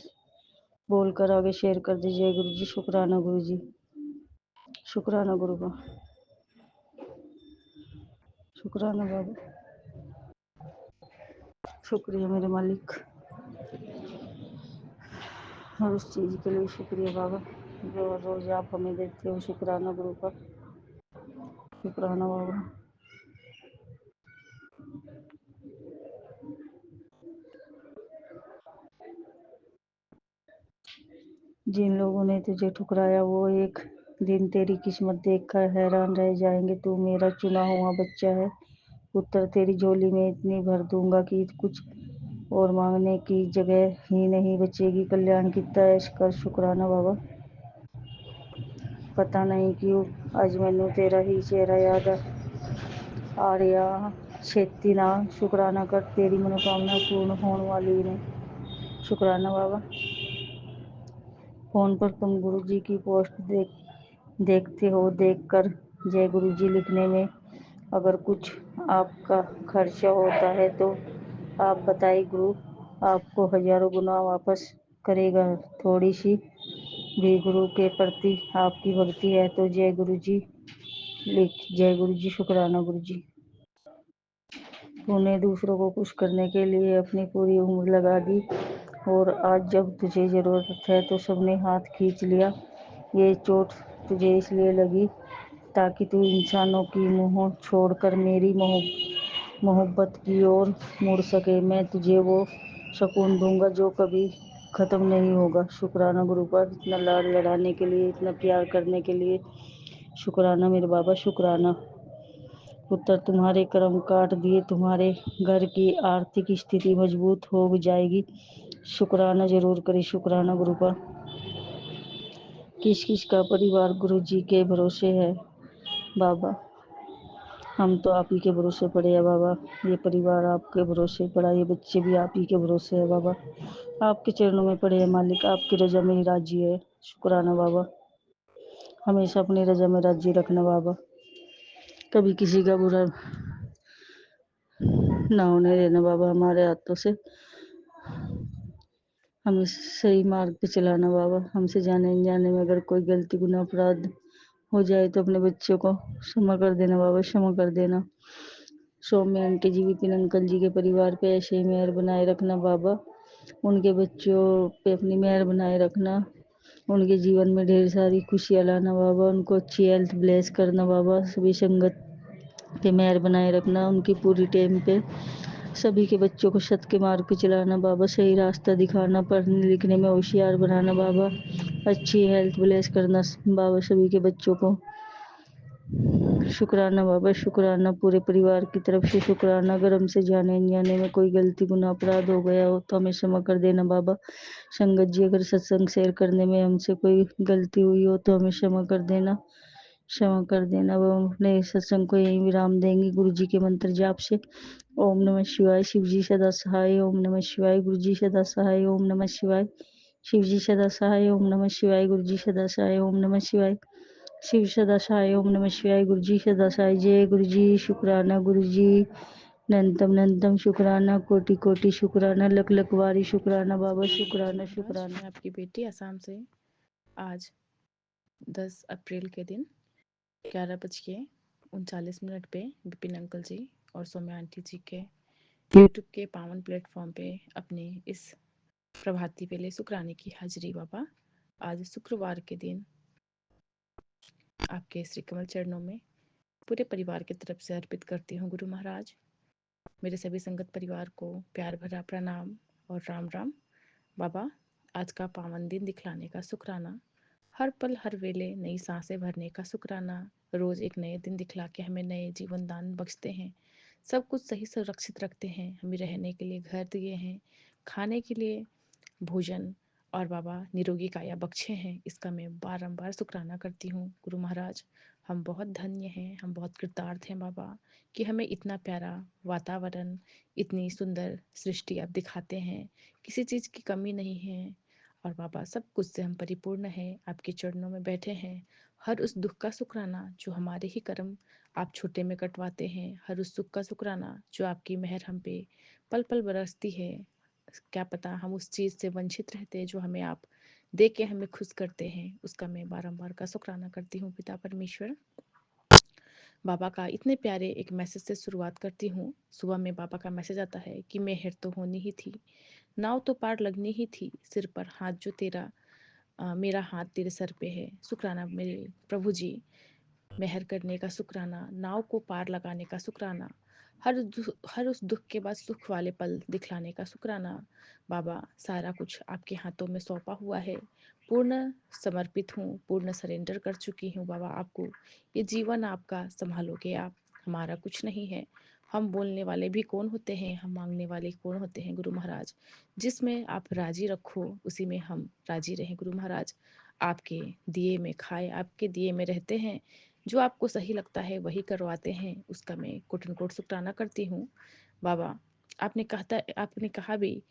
बोलकर आगे शेयर कर दे। जय गुरु जी, शुक्राना गुरु जी। शुक्राना गुरु का, शुक्राना बाबा। शुक्रिया मेरे मालिक, हर उस चीज़ के लिए शुक्रिया बाबा जो रोज आप हमें देते हो। शुक्राना गुरु का, शुक्राना बाबा। जिन लोगों ने तुझे ठुकराया वो एक दिन तेरी किस्मत देखकर हैरान रह जाएंगे। तू मेरा चुना हुआ बच्चा है। उत्तर तेरी झोली में इतनी भर दूंगा कि कुछ और मांगने की जगह ही नहीं बचेगी। कल्याण कितना ऐश कर। शुक्राना बाबा। पता नहीं क्यों आज मैनू तेरा ही चेहरा याद आ रहा छेती ना। शुक्राना कर, तेरी मनोकामना पूर्ण होने वाली ने। शुक्राना बाबा। फोन पर तुम गुरु जी की पोस्ट देखते हो, देखकर जय गुरु जी लिखने में अगर कुछ आपका खर्चा होता है तो आप बताइए, गुरु आपको हजारों गुना वापस करेगा। थोड़ी सी भी गुरु के प्रति आपकी भक्ति है तो जय गुरु जी लिख। जय गुरु जी, शुक्राना गुरु जी। तूने दूसरों को खुश करने के लिए अपनी पूरी उम्र लगा दी और आज जब तुझे ज़रूरत है तो सबने हाथ खींच लिया। ये चोट तुझे इसलिए लगी ताकि तू इंसानों की मोह छोड़कर मेरी मोहब्बत की ओर मुड़ सके। मैं तुझे वो सुकून दूंगा जो कभी ख़त्म नहीं होगा। शुक्राना गुरु पर, इतना लाड लड़ाने के लिए, इतना प्यार करने के लिए। शुक्राना मेरे बाबा, शुक्राना। उत्तर तुम्हारे कर्म काट दिए, तुम्हारे घर की आर्थिक स्थिति मजबूत हो जाएगी। शुक्राना जरूर करें। शुक्राना गुरु का। किस किस का परिवार गुरु जी के भरोसे है बाबा? हम तो आप ही के भरोसे पड़े हैं बाबा। ये परिवार आपके भरोसे पड़ा, ये बच्चे भी आप ही के भरोसे है बाबा। आपके चरणों में पड़े हैं मालिक, आपकी रजा में ही राजी है। शुक्राना बाबा। हमेशा अपनी रजा में राजी रखना बाबा, कभी किसी का बुरा ना होने देना बाबा हमारे हाथों से। हमें सही मार्ग पे चलाना बाबा। हमसे जाने अनजाने में अगर कोई गलती गुनाह अपराध हो जाए तो अपने बच्चों को क्षमा कर देना बाबा, क्षमा कर देना। सौम्य आंटी जी, विपिन अंकल जी के परिवार पे ऐसे ही मेहर बनाए रखना बाबा। उनके बच्चों पे अपनी मेहर बनाए रखना। उनके जीवन में ढेर सारी खुशियाँ लाना बाबा। उनको अच्छी हेल्थ ब्लेस करना बाबा। सभी संगत पे मेहर बनाए रखना। उनकी पूरी टीम पे सभी के बच्चों को सत के मार्ग पे चलाना बाबा। सही रास्ता दिखाना, पढ़ने लिखने में होशियार बनाना बाबा। अच्छी हेल्थ ब्लेस करना बाबा सभी के बच्चों को। शुक्राना बाबा, शुक्राना। पूरे परिवार की तरफ से शुक्राना। अगर हमसे जाने अनजाने में कोई गलती गुनाह अपराध हो गया हो तो हमें क्षमा कर देना बाबा। संगत जी, अगर सत्संग शेयर करने में हमसे कोई गलती हुई हो तो हमें क्षमा कर देना। क्षमा कर देना। अब हम अपने सत्संग को यहीं विराम देंगे गुरु जी के मंत्र जाप से। ओम नमः शिवाय। शिव जी सदा सहाय। ओम नमः शिवाय। गुरु जी सदा सहाय। ओम नमः शिवाय। शिव जी सदा सहाय। ओम नमः शिवाय। गुरु जी सदा सहाय। ओम नमः शिवाय। शिव सदा सहाय। ओम नमः शिवाय। गुरु जी सदा सहाय। जय गुरु जी। शुक्राना गुरु जी। नंतम नंतम शुक्राना। कोटि कोटि शुक्राना। लख लख वारी शुक्राना बाबा। शुक्राना शुक्राना। मैं आपकी बेटी असम से आज 10 अप्रैल के दिन 11:39 पे विपिन अंकल जी और सौम्या आंटी जी के यूट्यूब के पावन प्लेटफॉर्म पे अपने इस प्रभाती बेले शुक्राने की हाजिरी बाबा आज शुक्रवार के दिन आपके श्री कमल चरणों में पूरे परिवार की तरफ से अर्पित करती हूँ गुरु महाराज। मेरे सभी संगत परिवार को प्यार भरा प्रणाम और राम राम। बाबा आज का पावन दिन दिखलाने का शुक्राना, हर पल हर वेले नई सांसें भरने का शुक्राना, रोज एक नए दिन दिखला के हमें नए जीवन दान बख्शते हैं, सब कुछ सही सुरक्षित रखते हैं, हमें रहने के लिए घर दिए हैं, खाने के लिए भोजन और बाबा निरोगी काया बख्शे हैं। इसका मैं बारंबार शुक्राना करती हूँ गुरु महाराज। हम बहुत धन्य हैं, हम बहुत कृतार्थ हैं बाबा कि हमें इतना प्यारा वातावरण, इतनी सुंदर सृष्टि आप दिखाते हैं, किसी चीज़ की कमी नहीं है और बाबा सब कुछ से हम परिपूर्ण हैं, आपके चरणों में बैठे हैं। हर उस दुख का शुक्राना जो हमारे ही कर्म आप छोटे में कटवाते हैं, हर उस सुख का शुक्राना जो आपकी मेहर हम पे पल पल बरसती है। क्या पता हम उस चीज़ से वंचित रहते हैं जो हमें आप दे के हमें खुश करते हैं, उसका मैं बारंबार का शुक्राना करती हूँ पिता परमेश्वर। बाबा का इतने प्यारे एक मैसेज से शुरुआत करती हूँ। सुबह में बाबा का मैसेज आता है कि मेहर तो होनी ही थी, नाव तो पार लगनी ही थी, सिर पर हाथ जो तेरा मेरा हाथ तेरे सर पे है। शुक्राना मेरे प्रभु जी, मेहर करने का शुक्राना, नाव को पार लगाने का शुक्राना, हर उस दुख के बाद सुख वाले पल दिखलाने का शुक्राना। बाबा सारा कुछ आपके हाथों में सौंपा हुआ है, पूर्ण समर्पित हूँ, पूर्ण सरेंडर कर चुकी हूँ बाबा आपको। ये जीवन आपका, संभालोगे आप, हमारा कुछ नहीं है। हम बोलने वाले भी कौन होते हैं, हम मांगने वाले कौन होते हैं गुरु महाराज। जिसमें आप राजी रखो उसी में हम राजी रहें गुरु महाराज। आपके दिए में खाए, आपके दिए में रहते हैं, जो आपको सही लगता है वही करवाते हैं, उसका मैं कोटन कोट शुक्राना करती हूँ बाबा। आपने कहा भी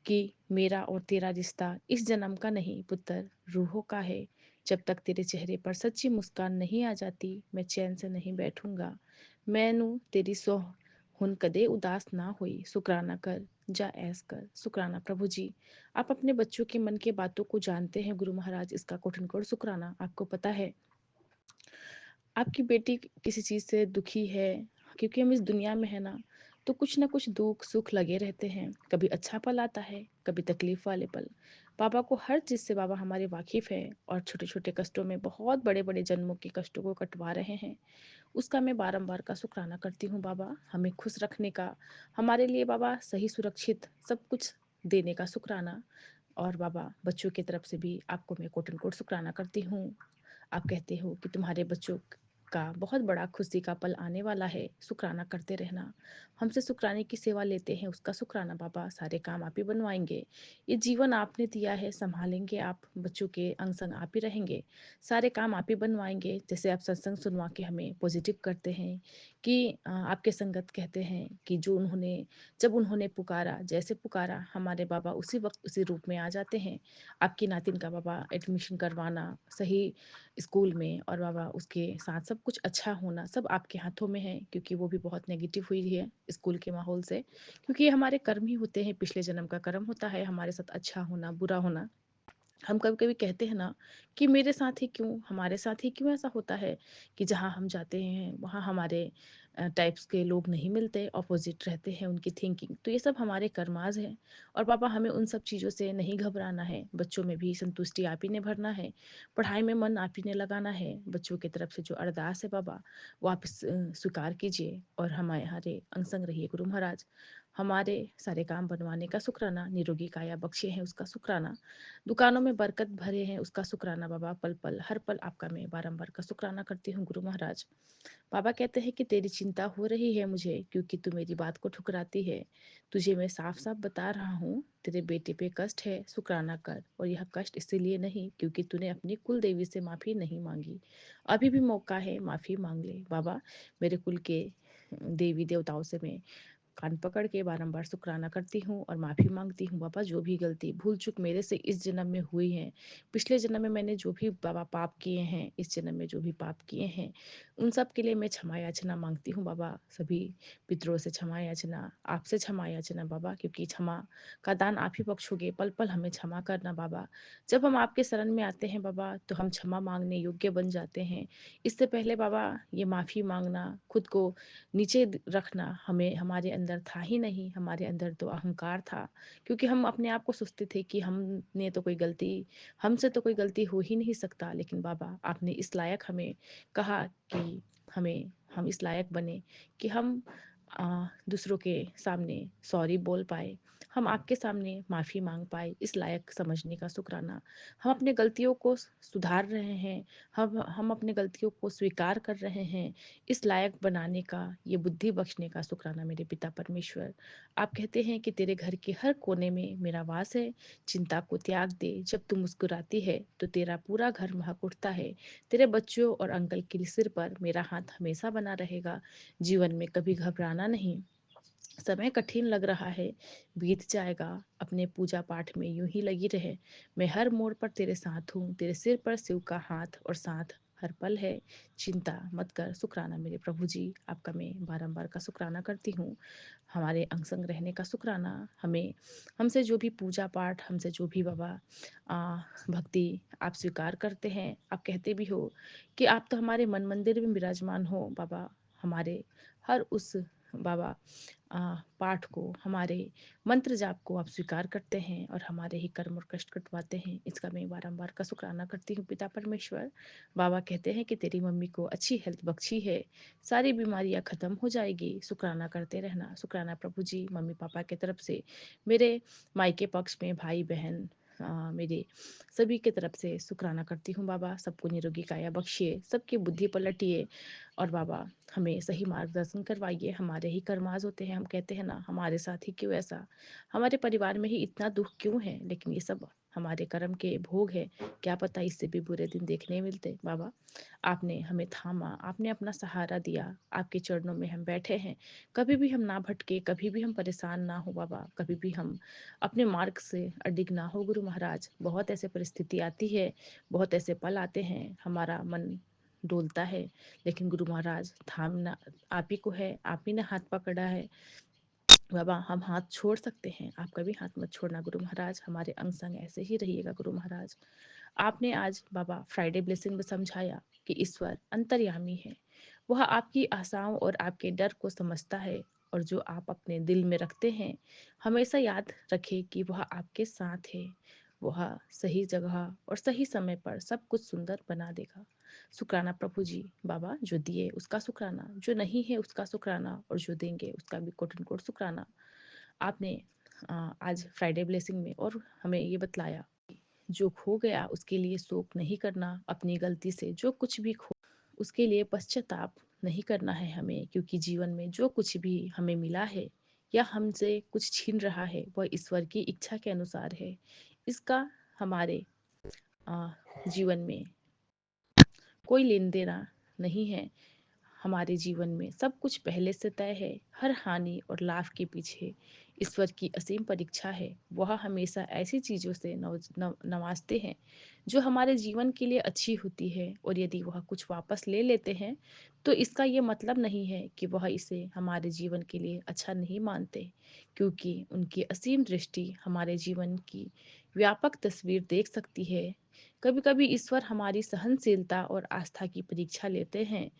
कि मेरा और तेरा रिश्ता इस जन्म का नहीं पुत्र, रूहों का है। जब तक तेरे चेहरे पर सच्ची मुस्कान नहीं आ जाती मैं चैन से नहीं बैठूंगा। मैनू तेरी सोह हुन कदे उदास ना हुई, शुक्राना कर जा ऐस कर। शुक्राना प्रभु जी, आप अपने बच्चों के मन की बातों को जानते हैं गुरु महाराज, इसका कोटन कोट शुक्राना। आपको पता है आपकी बेटी किसी चीज़ से दुखी है, क्योंकि हम इस दुनिया में है ना, तो कुछ ना कुछ दुख सुख लगे रहते हैं। कभी अच्छा पल आता है, कभी तकलीफ वाले पल। बाबा को हर चीज़ से बाबा हमारे वाकिफ़ है और छोटे छोटे कष्टों में बहुत बड़े बड़े जन्मों के कष्टों को कटवा रहे हैं, उसका मैं बारंबार का शुक्राना करती हूँ बाबा। हमें खुश रखने का, हमारे लिए बाबा सही सुरक्षित सब कुछ देने का शुक्राना। और बाबा बच्चों की तरफ से भी आपको मैं कोटन कोट शुक्राना करती हूँ। आप कहते हो कि तुम्हारे बच्चों का बहुत बड़ा खुशी का पल आने वाला है, शुक्राना करते रहना। हमसे शुक्राने की सेवा लेते हैं, उसका शुक्राना बाबा। सारे काम आप ही बनवाएंगे, ये जीवन आपने दिया है, संभालेंगे आप, बच्चों के अंग संग आप ही रहेंगे, सारे काम आप ही बनवाएंगे। जैसे आप सत्संग सुनवा के हमें पॉजिटिव करते हैं कि आपके संगत कहते हैं कि जो जब उन्होंने पुकारा, जैसे पुकारा हमारे बाबा उसी वक्त उसी रूप में आ जाते हैं। आपकी नातिन का बाबा एडमिशन करवाना सही स्कूल में और बाबा उसके साथ सब कुछ अच्छा होना सब आपके हाथों में है, क्योंकि वो भी बहुत नेगेटिव हुई है स्कूल के माहौल से। क्योंकि ये हमारे कर्म ही होते हैं, पिछले जन्म का कर्म होता है हमारे साथ अच्छा होना बुरा होना। हम कभी कभी कहते हैं ना कि मेरे साथ ही क्यों, हमारे साथ ही क्यों ऐसा होता है कि जहाँ हम जाते हैं वहाँ हमारे टाइप्स के लोग नहीं मिलते, ऑपोजिट रहते हैं उनकी थिंकिंग। तो ये सब हमारे कर्माज हैं और बाबा हमें उन सब चीज़ों से नहीं घबराना है। बच्चों में भी संतुष्टि आप ही ने भरना है, पढ़ाई में मन आप ही ने लगाना है। बच्चों की तरफ से जो अरदास है बाबा वो आप स्वीकार कीजिए और हमारे अंग संग रहिए गुरु महाराज। हमारे सारे काम बनवाने का शुक्राना, निरोगी काया बख्शे हैं उसका शुक्राना, दुकानों में बरकत भरे हैं उसका शुक्राना बाबा, पल पल हर पल आपका मैं बारंबार का शुक्राना करती हूँ गुरु महाराज। बाबा कहते हैं कि तेरी चिंता हो रही है मुझे क्योंकि तू मेरी बात को ठुकराती है। तुझे मैं साफ साफ बता रहा हूँ, तेरे बेटे पे कष्ट है, शुक्राना कर। और यह कष्ट इसीलिए नहीं क्योंकि तूने अपनी कुल देवी से माफी नहीं मांगी। अभी भी मौका है, माफी मांग ले बाबा। मेरे कुल के देवी देवताओं से मैं कान पकड़ के बारंबार शुक्राना करती हूँ और माफ़ी मांगती हूँ बाबा, जो भी गलती भूल चूक मेरे से इस जन्म में हुई है, पिछले जन्म में मैंने जो भी बाबा पाप किए हैं, इस जन्म में जो भी पाप किए हैं, उन सब के लिए मैं क्षमा याचना मांगती हूँ बाबा। सभी पितरों से क्षमा याचना, आपसे क्षमा याचना बाबा, क्योंकि क्षमा का दान आप ही बख्शोगे। पल पल हमें क्षमा करना बाबा। जब हम आपके शरण में आते हैं बाबा तो हम क्षमा मांगने योग्य बन जाते हैं। इससे पहले बाबा ये माफ़ी मांगना, खुद को नीचे रखना हमें हमारे अंदर था ही नहीं। हमारे अंदर तो अहंकार था, क्योंकि हम अपने आप को सोचते थे कि हमने तो कोई गलती, हमसे तो कोई गलती हो ही नहीं सकता। लेकिन बाबा आपने इस लायक हमें कहा कि हम इस लायक बने कि हम दूसरों के सामने सॉरी बोल पाए, हम आपके सामने माफ़ी मांग पाए, इस लायक समझने का शुक्राना। हम अपने गलतियों को सुधार रहे हैं, हम अपने गलतियों को स्वीकार कर रहे हैं, इस लायक बनाने का, ये बुद्धि बख्शने का शुक्राना मेरे पिता परमेश्वर। आप कहते हैं कि तेरे घर के हर कोने में मेरा वास है, चिंता को त्याग दे। जब तू मुस्कुराती है तो तेरा पूरा घर महक उठता है। तेरे बच्चों और अंकल के सिर पर मेरा हाथ हमेशा बना रहेगा। जीवन में कभी घबराना नहीं। समय कठिन लग रहा है, बीत जाएगा, अपने पूजा पाठ में यूं ही लगी रहे। मैं हर मोड़ पर तेरे साथ हूँ, तेरे सिर पर शिव का हाथ और साथ हर पल है। चिंता मत कर। शुक्राना मेरे प्रभु जी, आपका मैं बारंबार का शुक्राना करती हूँ। हमारे अंग संग रहने का शुक्राना, हमें हमसे जो भी पूजा पाठ, हमसे जो भी बाबा भक्ति आप स्वीकार करते हैं। आप कहते भी हो कि आप तो हमारे मन मंदिर में विराजमान हो बाबा। हमारे हर उस बाबा पाठ को, हमारे मंत्र जाप को आप स्वीकार करते हैं और हमारे ही कर्म और कष्ट कटवाते हैं। इसका मैं बारंबार का शुक्राना करती हूँ पिता परमेश्वर। बाबा कहते हैं कि तेरी मम्मी को अच्छी हेल्थ बख्शी है, सारी बीमारियां खत्म हो जाएगी। शुक्राना करते रहना। शुक्राना प्रभु जी मम्मी पापा की तरफ से, मेरे मायके पक्ष में भाई बहन, मेरे सभी की तरफ से शुक्राना करती हूँ बाबा। सबको निरोगी काया बख्शिए, सबकी बुद्धि पलटिए और बाबा हमें सही मार्गदर्शन करवाइए। हमारे ही कर्माज होते हैं, हम कहते हैं ना हमारे साथ ही क्यों ऐसा, हमारे परिवार में ही इतना दुख क्यों है, लेकिन ये सब हमारे कर्म के भोग है। क्या पता इससे भी बुरे दिन देखने मिलते। बाबा आपने हमें थामा, आपने अपना सहारा दिया, आपके चरणों में हम बैठे हैं। कभी भी हम ना भटके, कभी भी हम परेशान ना हो बाबा, कभी भी हम अपने मार्ग से अडिग ना हो गुरु महाराज। बहुत ऐसे परिस्थिति आती है, बहुत ऐसे पल आते हैं, हमारा मन डोलता है, लेकिन गुरु महाराज थामना आप ही को है, आप ही ने हाथ पकड़ा है बाबा। हम हाथ छोड़ सकते हैं, आप कभी हाथ मत छोड़ना गुरु महाराज। हमारे अंग संग ऐसे ही रहिएगा गुरु महाराज। आपने आज बाबा फ्राइडे ब्लेसिंग में समझाया कि ईश्वर अंतर्यामी है, वह आपकी आशाओं और आपके डर को समझता है, और जो आप अपने दिल में रखते हैं हमेशा याद रखें कि वह आपके साथ है। वह सही जगह और सही समय पर सब कुछ सुंदर बना देगा। शुक्राना प्रभु जी बाबा, जो दिए उसका शुक्राना, जो नहीं है उसका शुक्राना, और जो देंगे उसका भी कोटन कोट शुक्राना। आपने आज फ्राइडे ब्लेसिंग में और हमें ये बतलाया, जो खो गया उसके लिए शोक नहीं करना, अपनी गलती से जो कुछ भी खो उसके लिए पश्चाताप नहीं करना है हमें, क्योंकि जीवन में जो कुछ भी हमें मिला है या हमसे कुछ छीन रहा है वह ईश्वर की इच्छा के अनुसार है। इसका हमारे जीवन में कोई लेन देना नहीं है। हमारे जीवन में सब कुछ पहले से तय है। हर हानि और लाभ के पीछे ईश्वर की असीम परीक्षा है। वह हमेशा ऐसी चीज़ों से नवाजते हैं जो हमारे जीवन के लिए अच्छी होती है, और यदि वह कुछ वापस ले लेते हैं तो इसका ये मतलब नहीं है कि वह इसे हमारे जीवन के लिए अच्छा नहीं मानते, क्योंकि उनकी असीम दृष्टि हमारे जीवन की व्यापक तस्वीर देख सकती है। कभी कभी ईश्वर हमारी सहनशीलता और आस्था की परीक्षा लेते हैं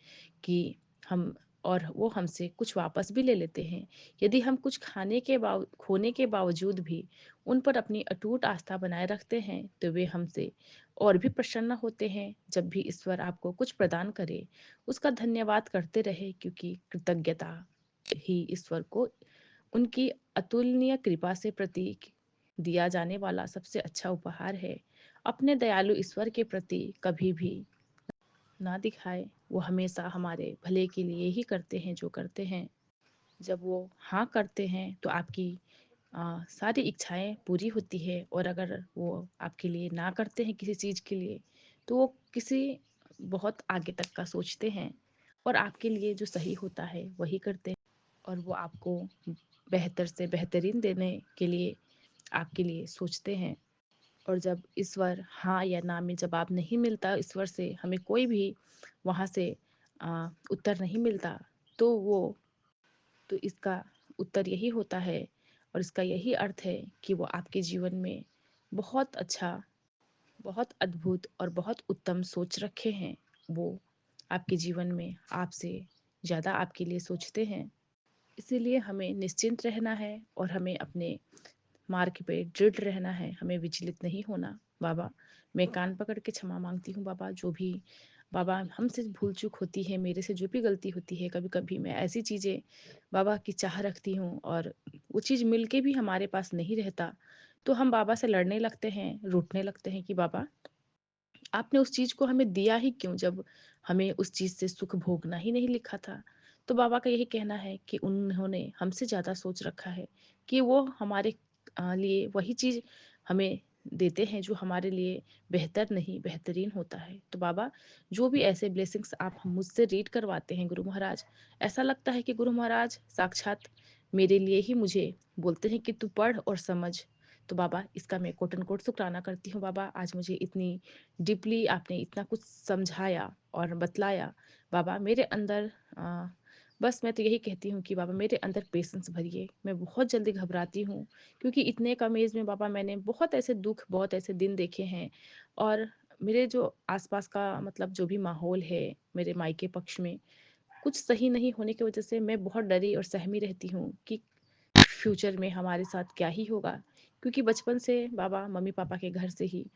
कि हम, और वो हमसे कुछ वापस भी ले लेते हैं। यदि हम कुछ खोने के बावजूद भी उन पर अपनी अटूट आस्था बनाए रखते हैं तो वे हमसे और भी प्रसन्न होते हैं। जब भी ईश्वर आपको कुछ प्रदान करे उसका धन्यवाद करते रहे, क्योंकि कृतज्ञता ही ईश्वर को उनकी अतुलनीय कृपा से प्रतीक दिया जाने वाला सबसे अच्छा उपहार है। अपने दयालु ईश्वर के प्रति कभी भी ना दिखाए, वो हमेशा हमारे भले के लिए ही करते हैं जो करते हैं। जब वो हाँ करते हैं तो आपकी सारी इच्छाएं पूरी होती है, और अगर वो आपके लिए ना करते हैं किसी चीज़ के लिए, तो वो किसी बहुत आगे तक का सोचते हैं और आपके लिए जो सही होता है वही करते हैं, और वो आपको बेहतर से बेहतरीन देने के लिए आपके लिए सोचते हैं। और जब ईश्वर हाँ या ना में जवाब नहीं मिलता, ईश्वर से हमें कोई भी वहाँ से उत्तर नहीं मिलता, तो इसका उत्तर यही होता है, और इसका यही अर्थ है कि वो आपके जीवन में बहुत अच्छा, बहुत अद्भुत और बहुत उत्तम सोच रखे हैं। वो आपके जीवन में आपसे ज़्यादा आपके लिए सोचते हैं। इसीलिए हमें निश्चिंत रहना है और हमें अपने मार्ग पे दृढ़ रहना है, हमें विचलित नहीं होना। बाबा, मैं कान पकड़ के क्षमा मांगती हूँ बाबा, जो भी बाबा हमसे भूल चूक होती है, मेरे से जो भी गलती होती है, कभी कभी मैं ऐसी चीज़ें बाबा की चाह रखती हूँ और वो चीज़ मिल के भी हमारे पास नहीं रहता, तो हम बाबा से लड़ने लगते हैं, रूठने लगते हैं कि बाबा आपने उस चीज़ को हमें दिया ही क्यों, जब हमें उस चीज़ से सुख भोगना ही नहीं लिखा था। तो बाबा का यही कहना है कि उन्होंने हमसे ज़्यादा सोच रखा है कि वो हमारे लिए वही चीज़ हमें देते हैं जो हमारे लिए बेहतर नहीं बेहतरीन होता है। तो बाबा, जो भी ऐसे ब्लेसिंग्स आप हम मुझसे रीड करवाते हैं गुरु महाराज, ऐसा लगता है कि गुरु महाराज साक्षात मेरे लिए ही मुझे बोलते हैं कि तू पढ़ और समझ। तो बाबा, इसका मैं कोट एंड कोट शुक्राना करती हूँ बाबा, आज मुझे इतनी डीपली आपने इतना कुछ समझाया और बतलाया। बाबा मेरे अंदर बस मैं तो यही कहती हूँ कि बाबा मेरे अंदर पेशेंस भरिए, मैं बहुत जल्दी घबराती हूँ, क्योंकि इतने कम एज में बाबा मैंने बहुत ऐसे दुख, बहुत ऐसे दिन देखे हैं, और मेरे जो आसपास का मतलब जो भी माहौल है मेरे मायके पक्ष में, कुछ सही नहीं होने की वजह से मैं बहुत डरी और सहमी रहती हूँ कि फ्यूचर में हमारे साथ क्या ही होगा। क्योंकि बचपन से बाबा मम्मी पापा के घर से ही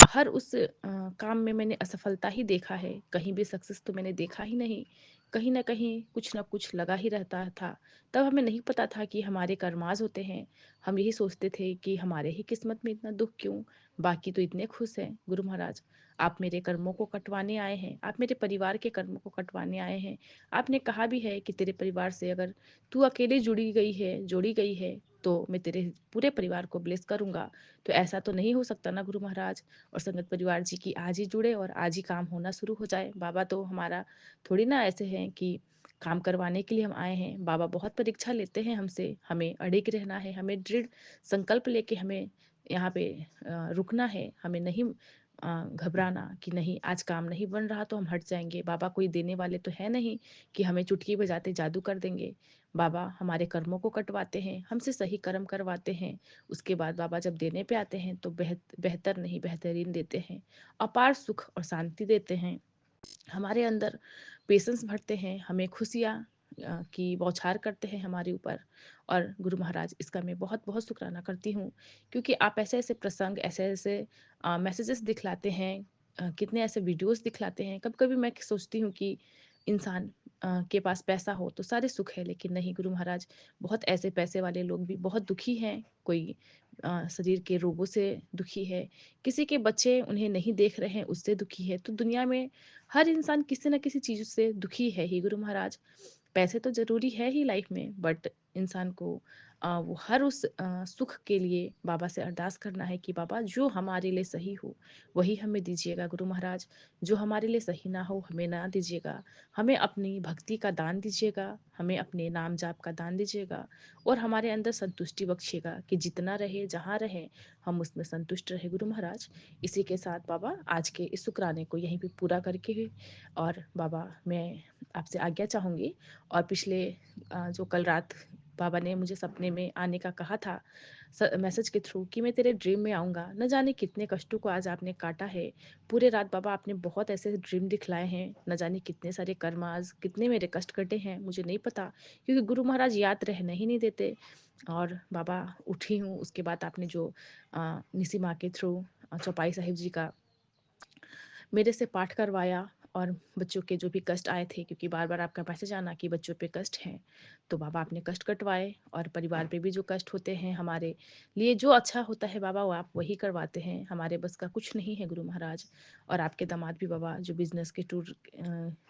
हर उस काम में मैंने असफलता ही देखा है, कहीं भी सक्सेस तो मैंने देखा ही नहीं। कहीं न कहीं कुछ न कुछ लगा ही रहता था। तब हमें नहीं पता था कि हमारे कर्माज़ होते हैं। हम यही सोचते थे कि हमारे ही किस्मत में इतना दुःख क्यों? बाकी तो इतने खुश हैं। गुरु महाराज, आप मेरे कर्मों को कटवाने आए हैं, आप मेरे परिवार के कर्मों को कटवाने आए हैं। आपने कहा भी है कि तेरे परिवार से अगर तू अकेले जोड़ी गई है, तो मैं तेरे पूरे परिवार को ब्लेस करूँगा। तो ऐसा तो नहीं हो सकता ना गुरु महाराज, और संगत परिवार जी की आज ही जुड़े और आज ही काम होना शुरू हो जाए। बाबा तो हमारा थोड़ी ना ऐसे हैं कि काम करवाने के लिए हम आए हैं। बाबा बहुत परीक्षा लेते हैं हमसे, हमें अड़िग रहना है, हमें दृढ़ संकल्प लेके हमें यहाँ पे रुकना है, हमें नहीं घबराना कि नहीं आज काम नहीं बन रहा तो हम हट जाएंगे। बाबा कोई देने वाले तो है नहीं कि हमें चुटकी बजाते जादू कर देंगे। बाबा हमारे कर्मों को कटवाते हैं, हमसे सही कर्म करवाते हैं, उसके बाद बाबा जब देने पे आते हैं तो बेहतर नहीं बेहतरीन देते हैं, अपार सुख और शांति देते हैं, हमारे अंदर पेशेंस भरते हैं, हमें खुशियाँ की बौछार करते हैं हमारे ऊपर। और गुरु महाराज, इसका मैं बहुत बहुत शुक्राना करती हूँ, क्योंकि आप ऐसे ऐसे प्रसंग, ऐसे ऐसे मैसेजेस दिखलाते हैं, कितने ऐसे वीडियोस दिखलाते हैं। कभी कभी मैं सोचती हूँ कि इंसान के पास पैसा हो तो सारे सुख है, लेकिन नहीं गुरु महाराज, बहुत ऐसे पैसे वाले लोग भी बहुत दुखी हैं। कोई शरीर के रोगों से दुखी है, किसी के बच्चे उन्हें नहीं देख रहे हैं उससे दुखी है। तो दुनिया में हर इंसान किसी न किसी चीज़ से दुखी है ही गुरु महाराज। पैसे तो ज़रूरी है ही लाइफ में, बट इंसान को वो हर उस सुख के लिए बाबा से अरदास करना है कि बाबा जो हमारे लिए सही हो वही हमें दीजिएगा गुरु महाराज, जो हमारे लिए सही ना हो हमें ना दीजिएगा। हमें अपनी भक्ति का दान दीजिएगा, हमें अपने नाम जाप का दान दीजिएगा, और हमारे अंदर संतुष्टि बख्शिएगा कि जितना रहे जहाँ रहे हम उसमें संतुष्ट रहे गुरु महाराज। इसी के साथ बाबा आज के इस शुक्राने को यहीं पे पूरा करके, और बाबा मैं आपसे आज्ञा चाहूँगी। और पिछले जो कल रात बाबा ने मुझे सपने में आने का कहा था मैसेज के थ्रू कि मैं तेरे ड्रीम में आऊँगा, न जाने कितने कष्टों को आज आपने काटा है। पूरे रात बाबा आपने बहुत ऐसे ड्रीम दिखलाए हैं, न जाने कितने सारे कर्म आज कितने मेरे कष्ट कटे हैं मुझे नहीं पता, क्योंकि गुरु महाराज याद रहने ही नहीं देते। और बाबा उठी हूँ, उसके बाद आपने जो निसी माँ के थ्रू चौपाई साहिब जी का मेरे से पाठ करवाया, और बच्चों के जो भी कष्ट आए थे, क्योंकि बार-बार आपका मैसेज आना कि बच्चों पे कष्ट हैं, तो बाबा आपने कष्ट कटवाए और परिवार पे भी जो कष्ट होते हैं हमारे लिए जो अच्छा होता है बाबा वो आप वही करवाते हैं, हमारे बस का कुछ नहीं है गुरु महाराज। और आपके दामाद भी बाबा जो बिज़नेस के टूर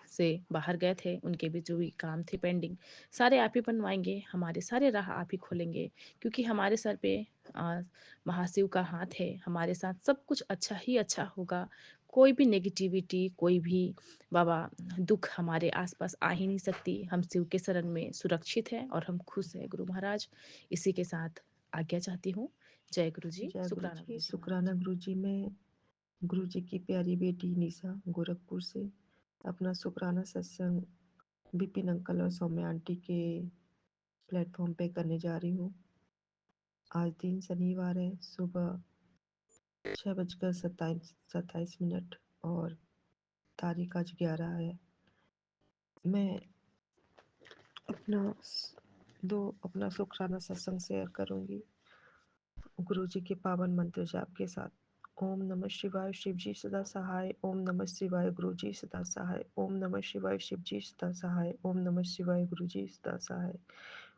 से बाहर गए थे, उनके भी जो भी काम थे पेंडिंग, सारे आप ही बनवाएँगे, हमारे सारे राह आप ही खोलेंगे, क्योंकि हमारे सर पे अ, महाशिव का हाथ है, हमारे साथ सब कुछ अच्छा ही अच्छा होगा। कोई भी नेगेटिविटी, कोई भी बाबा दुःख हमारे आस-पास आ ही नहीं सकती। हम शिव के शरण में सुरक्षित हैं और हम खुश हैं गुरु महाराज। इसी के साथ आज्ञा चाहती हूँ। जय गुरु जी, जय गुरु शुक्राना जी, गुरु जी शुक्राना महाराज। गुरु जी। मैं गुरु जी की प्यारी बेटी निशा गोरखपुर से अपना शुक्राना सत्संग विपिन अंकल और सौम्या आंटी के प्लेटफॉर्म पे करने जा रही हूँ। आज दिन शनिवार है, सुबह 6:27 और तारीख आज 11 है। मैं अपना शुक्राना सत्संग शेयर करूँगी गुरु जी के पावन मंत्र जाप के साथ। ओम नमः शिवाय, शिव जी सदा सहाय। ओम नमः शिवाय, गुरु जी सदा सहाय। ओम नमः शिवाय, शिव जी सदा सहाय। ओम नमः शिवाय, गुरु जी सदा सहाय।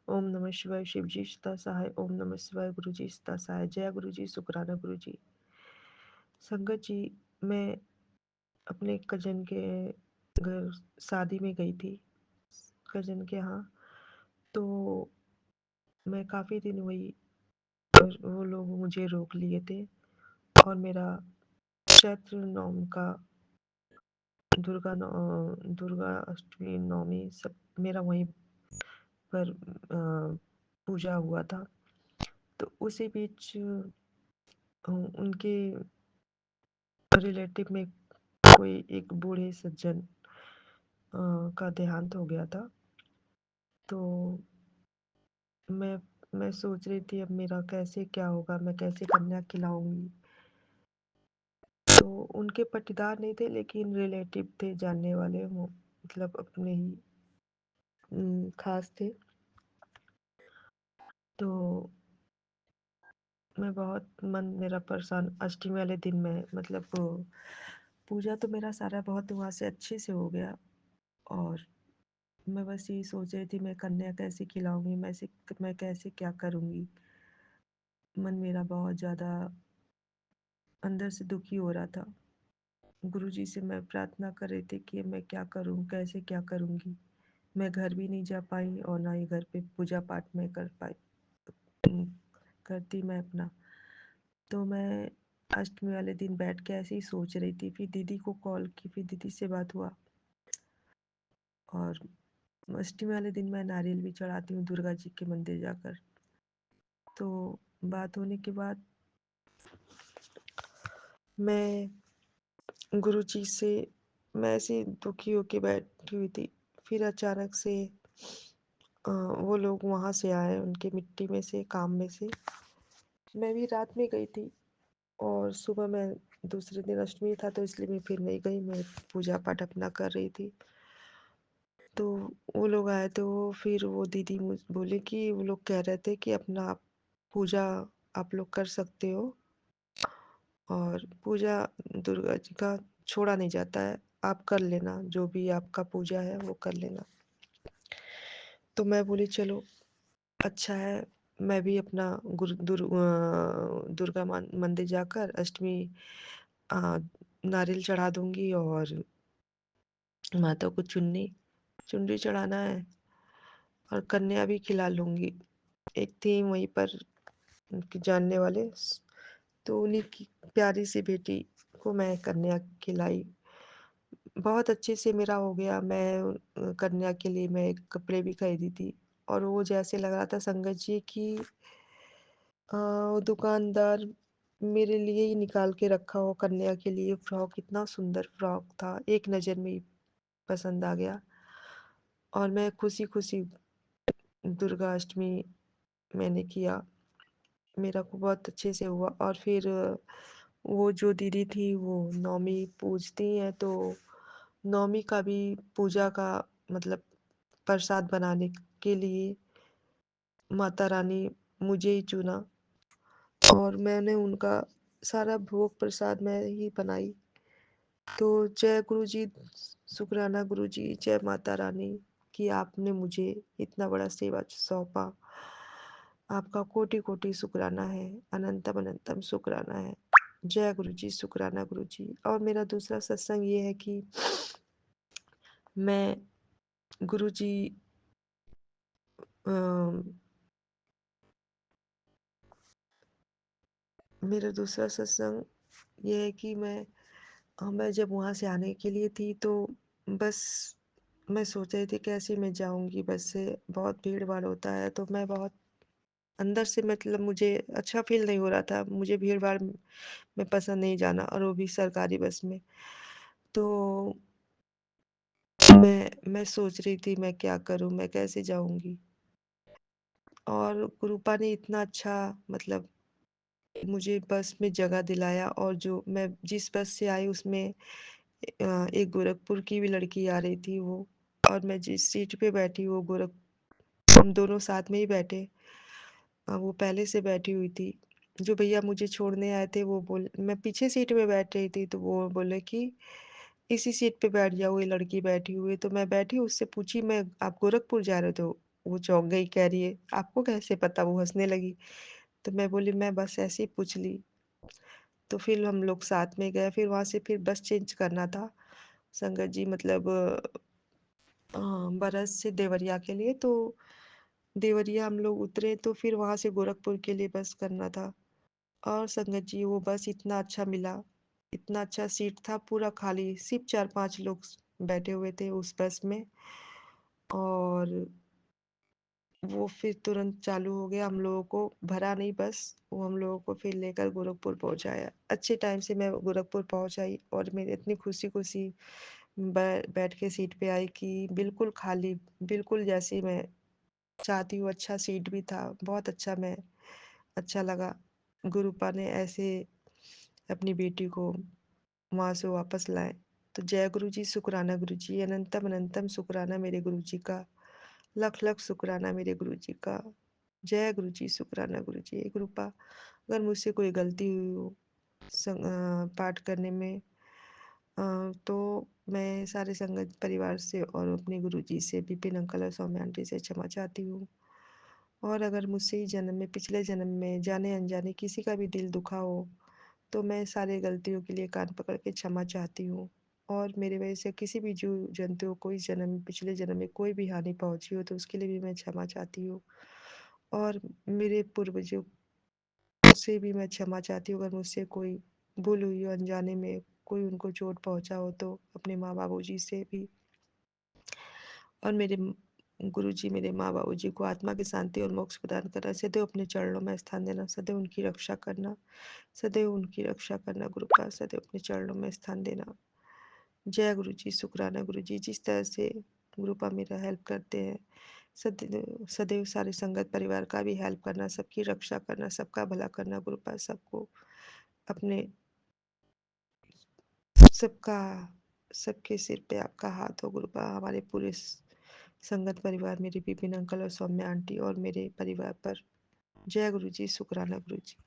ओम नमः शिवाय, शिव जी सदा सहाय। ओम नमः शिवाय, गुरु जी सदा सहाय। जय गुरु जी, शुक्राना गुरु जी। संगत जी, मैं अपने कजन के घर शादी में गई थी, कजन के यहाँ। तो मैं काफ़ी दिन हुई और वो लोग मुझे रोक लिए थे और मेरा चैत्र नवम का दुर्गा अष्टमी नवमी सब मेरा वहीं पर पूजा हुआ था। तो उसी बीच उनके रिलेटिव में कोई एक बूढ़े सज्जन का देहांत हो गया था। तो मैं मैं सोच रही थी अब मेरा कैसे क्या होगा, मैं कैसे कन्या खिलाऊंगी। तो उनके पटीदार नहीं थे लेकिन रिलेटिव थे, जानने वाले, वो मतलब अपने ही खास थे। तो मैं बहुत मन मेरा परेशान, अष्टमी वाले दिन में मतलब पूजा तो मेरा सारा बहुत वहाँ से अच्छे से हो गया और मैं बस यही सोच रही थी मैं कन्या कैसे खिलाऊंगी, मैं कैसे क्या करूंगी। मन मेरा बहुत ज़्यादा अंदर से दुखी हो रहा था। गुरुजी से मैं प्रार्थना कर रही थी कि मैं क्या करूं, कैसे क्या करूंगी। मैं घर भी नहीं जा पाई और ना ही घर पे पूजा पाठ में कर पाई, करती मैं अपना। तो मैं अष्टमी वाले दिन बैठ के ऐसे ही सोच रही थी, फिर दीदी को कॉल की, फिर दीदी से बात हुआ। और अष्टमी वाले दिन मैं नारियल भी चढ़ाती हूँ दुर्गा जी के मंदिर जाकर। तो बात होने के बाद मैं गुरुजी से मैं ऐसे दुखी होके बैठी हुई थी। फिर अचानक से वो लोग वहाँ से आए, उनके मिट्टी में से, काम में से। मैं भी रात में गई थी और सुबह मैं दूसरे दिन अष्टमी था तो इसलिए मैं फिर नहीं गई, मैं पूजा पाठ अपना कर रही थी। तो वो लोग आए तो फिर वो दीदी मुझ बोले कि वो लोग कह रहे थे कि अपना आप पूजा आप लोग कर सकते हो और पूजा दुर्गा जी का छोड़ा नहीं जाता है, आप कर लेना, जो भी आपका पूजा है वो कर लेना। तो मैं बोली चलो अच्छा है, मैं भी अपना दुर्गा मंदिर जाकर अष्टमी अ, नारियल चढ़ा दूंगी और माता को चुनरी चढ़ाना है और कन्या भी खिला लूंगी। एक थी वहीं पर उनके जानने वाले, तो उन्हीं की प्यारी सी बेटी को मैं कन्या खिलाई। बहुत अच्छे से मेरा हो गया। मैं कन्या के लिए मैं कपड़े भी खरीदी थी और वो जैसे लग रहा था संगत जी की वो दुकानदार मेरे लिए ही निकाल के रखा हो कन्या के लिए फ्रॉक। इतना सुंदर फ्रॉक था, एक नज़र में ही पसंद आ गया और मैं खुशी खुशी दुर्गा अष्टमी मैंने किया। मेरा को बहुत अच्छे से हुआ और फिर वो जो दीदी थी वो नौमी पूजती हैं, तो नौमी का भी पूजा का मतलब प्रसाद बनाने के लिए माता रानी मुझे ही चुना और मैंने उनका सारा भोग प्रसाद मैं ही बनाई। तो जय गुरु जी, शुक्राना गुरु जी, जय माता रानी कि आपने मुझे इतना बड़ा सेवा सौंपा। आपका कोटि कोटि शुक्राना है, अनंतम अनंतम शुक्राना है। जय गुरु जी, शुक्राना गुरु जी। और मेरा दूसरा सत्संग ये है कि मैं गुरु जी मेरा दूसरा सत्संग ये है कि मैं जब वहाँ से आने के लिए थी तो बस मैं सोच रही थी कैसे मैं जाऊँगी बस से, बहुत भीड़-भाड़ होता है तो मैं बहुत अंदर से मतलब मुझे अच्छा फ़ील नहीं हो रहा था, मुझे भीड़-भाड़ में पसंद नहीं जाना और वो भी सरकारी बस में। तो मैं सोच रही थी मैं क्या करूँ, मैं कैसे जाऊँगी? और गुरुपा ने इतना अच्छा मतलब मुझे बस में जगह दिलाया और जो मैं जिस बस से आई उसमें एक गोरखपुर की भी लड़की आ रही थी वो, और मैं जिस सीट पे बैठी वो हम दोनों साथ में ही बैठे। वो पहले से बैठी हुई थी। जो भैया मुझे छोड़ने आए थे वो मैं पीछे सीट में बैठ रही थी तो वो बोले कि इसी सीट पे बैठ जाओ, ये लड़की बैठी हुई है। तो मैं बैठी उससे पूछी मैं आप गोरखपुर जा रहे हो? तो वो चौंक गई, कह रही है आपको कैसे पता? वो हँसने लगी। तो मैं बोली मैं बस ऐसे ही पूछ ली। तो फिर हम लोग साथ में गए, फिर वहाँ से फिर बस चेंज करना था। संगत जी मतलब बरस से देवरिया के लिए, तो देवरिया हम लोग उतरे तो फिर वहाँ से गोरखपुर के लिए बस करना था। और संगत जी वो बस इतना अच्छा मिला, इतना अच्छा सीट था पूरा खाली, सिर्फ 4-5 लोग बैठे हुए थे उस बस में। और वो फिर तुरंत चालू हो गया, हम लोगों को भरा नहीं बस, वो हम लोगों को फिर लेकर गोरखपुर पहुँचाया। अच्छे टाइम से मैं गोरखपुर पहुँच आई और मेरी इतनी खुशी-खुशी बैठ के सीट पे आई कि बिल्कुल खाली, बिल्कुल जैसी मैं चाहती हूँ। अच्छा सीट भी था, बहुत अच्छा लगा। गुरुपा ने ऐसे अपनी बेटी को वहाँ से वापस लाए। तो जय गुरु जी, शुक्राना गुरु जी, अनंतम अनंतम शुक्राना मेरे गुरु जी का, लख लख शुक्राना मेरे गुरु जी का। जय गुरु जी, शुक्राना गुरु जी। गुरुपा अगर मुझसे कोई गलती हुई हो पाठ करने में तो मैं सारे संगत परिवार से और अपने गुरु जी से, विपिन अंकल और सौम्या आंटी से क्षमा चाहती हूँ। और अगर मुझसे इस जन्म में, पिछले जन्म में जाने-अनजाने किसी का भी दिल दुखा हो, तो मैं सारी गलतियों के लिए कान पकड़ के क्षमा चाहती हूँ। और मेरी वजह से किसी भी जीव-जंतुओं को इस जन्म में, पिछले जन्म में कोई भी हानि पहुँची हो तो उसके लिए भी मैं क्षमा चाहती हूँ। और मेरे पूर्वजों से भी मैं क्षमा चाहती हूँ अगर मुझसे कोई भूल हुई हो, अनजाने में कोई उनको चोट पहुँचा हो तो, अपने माँ-बाबूजी से भी। और मेरे गुरुजी मेरे माँ-बाबूजी को आत्मा की शांति और मोक्ष प्रदान करना, सदैव अपने चरणों में स्थान देना, सदैव उनकी रक्षा करना, सदैव उनकी रक्षा करना गुरुपा, सदैव अपने चरणों में स्थान देना। जय गुरु जी, शुक्राना गुरु जी, जिस तरह से गुरुपा मेरा हेल्प करते हैं, सदैव सदैव सारे संगत परिवार का भी हेल्प करना, सबकी रक्षा करना, सबका भला करना गुरुपा, सबको अपने सबका सबके सिर पे आपका हाथ हो गुरुपा, हमारे पूरे संगत परिवार, मेरे विपिन अंकल और सौम्या आंटी और मेरे परिवार पर। जय गुरु जी, शुक्राना गुरु जी।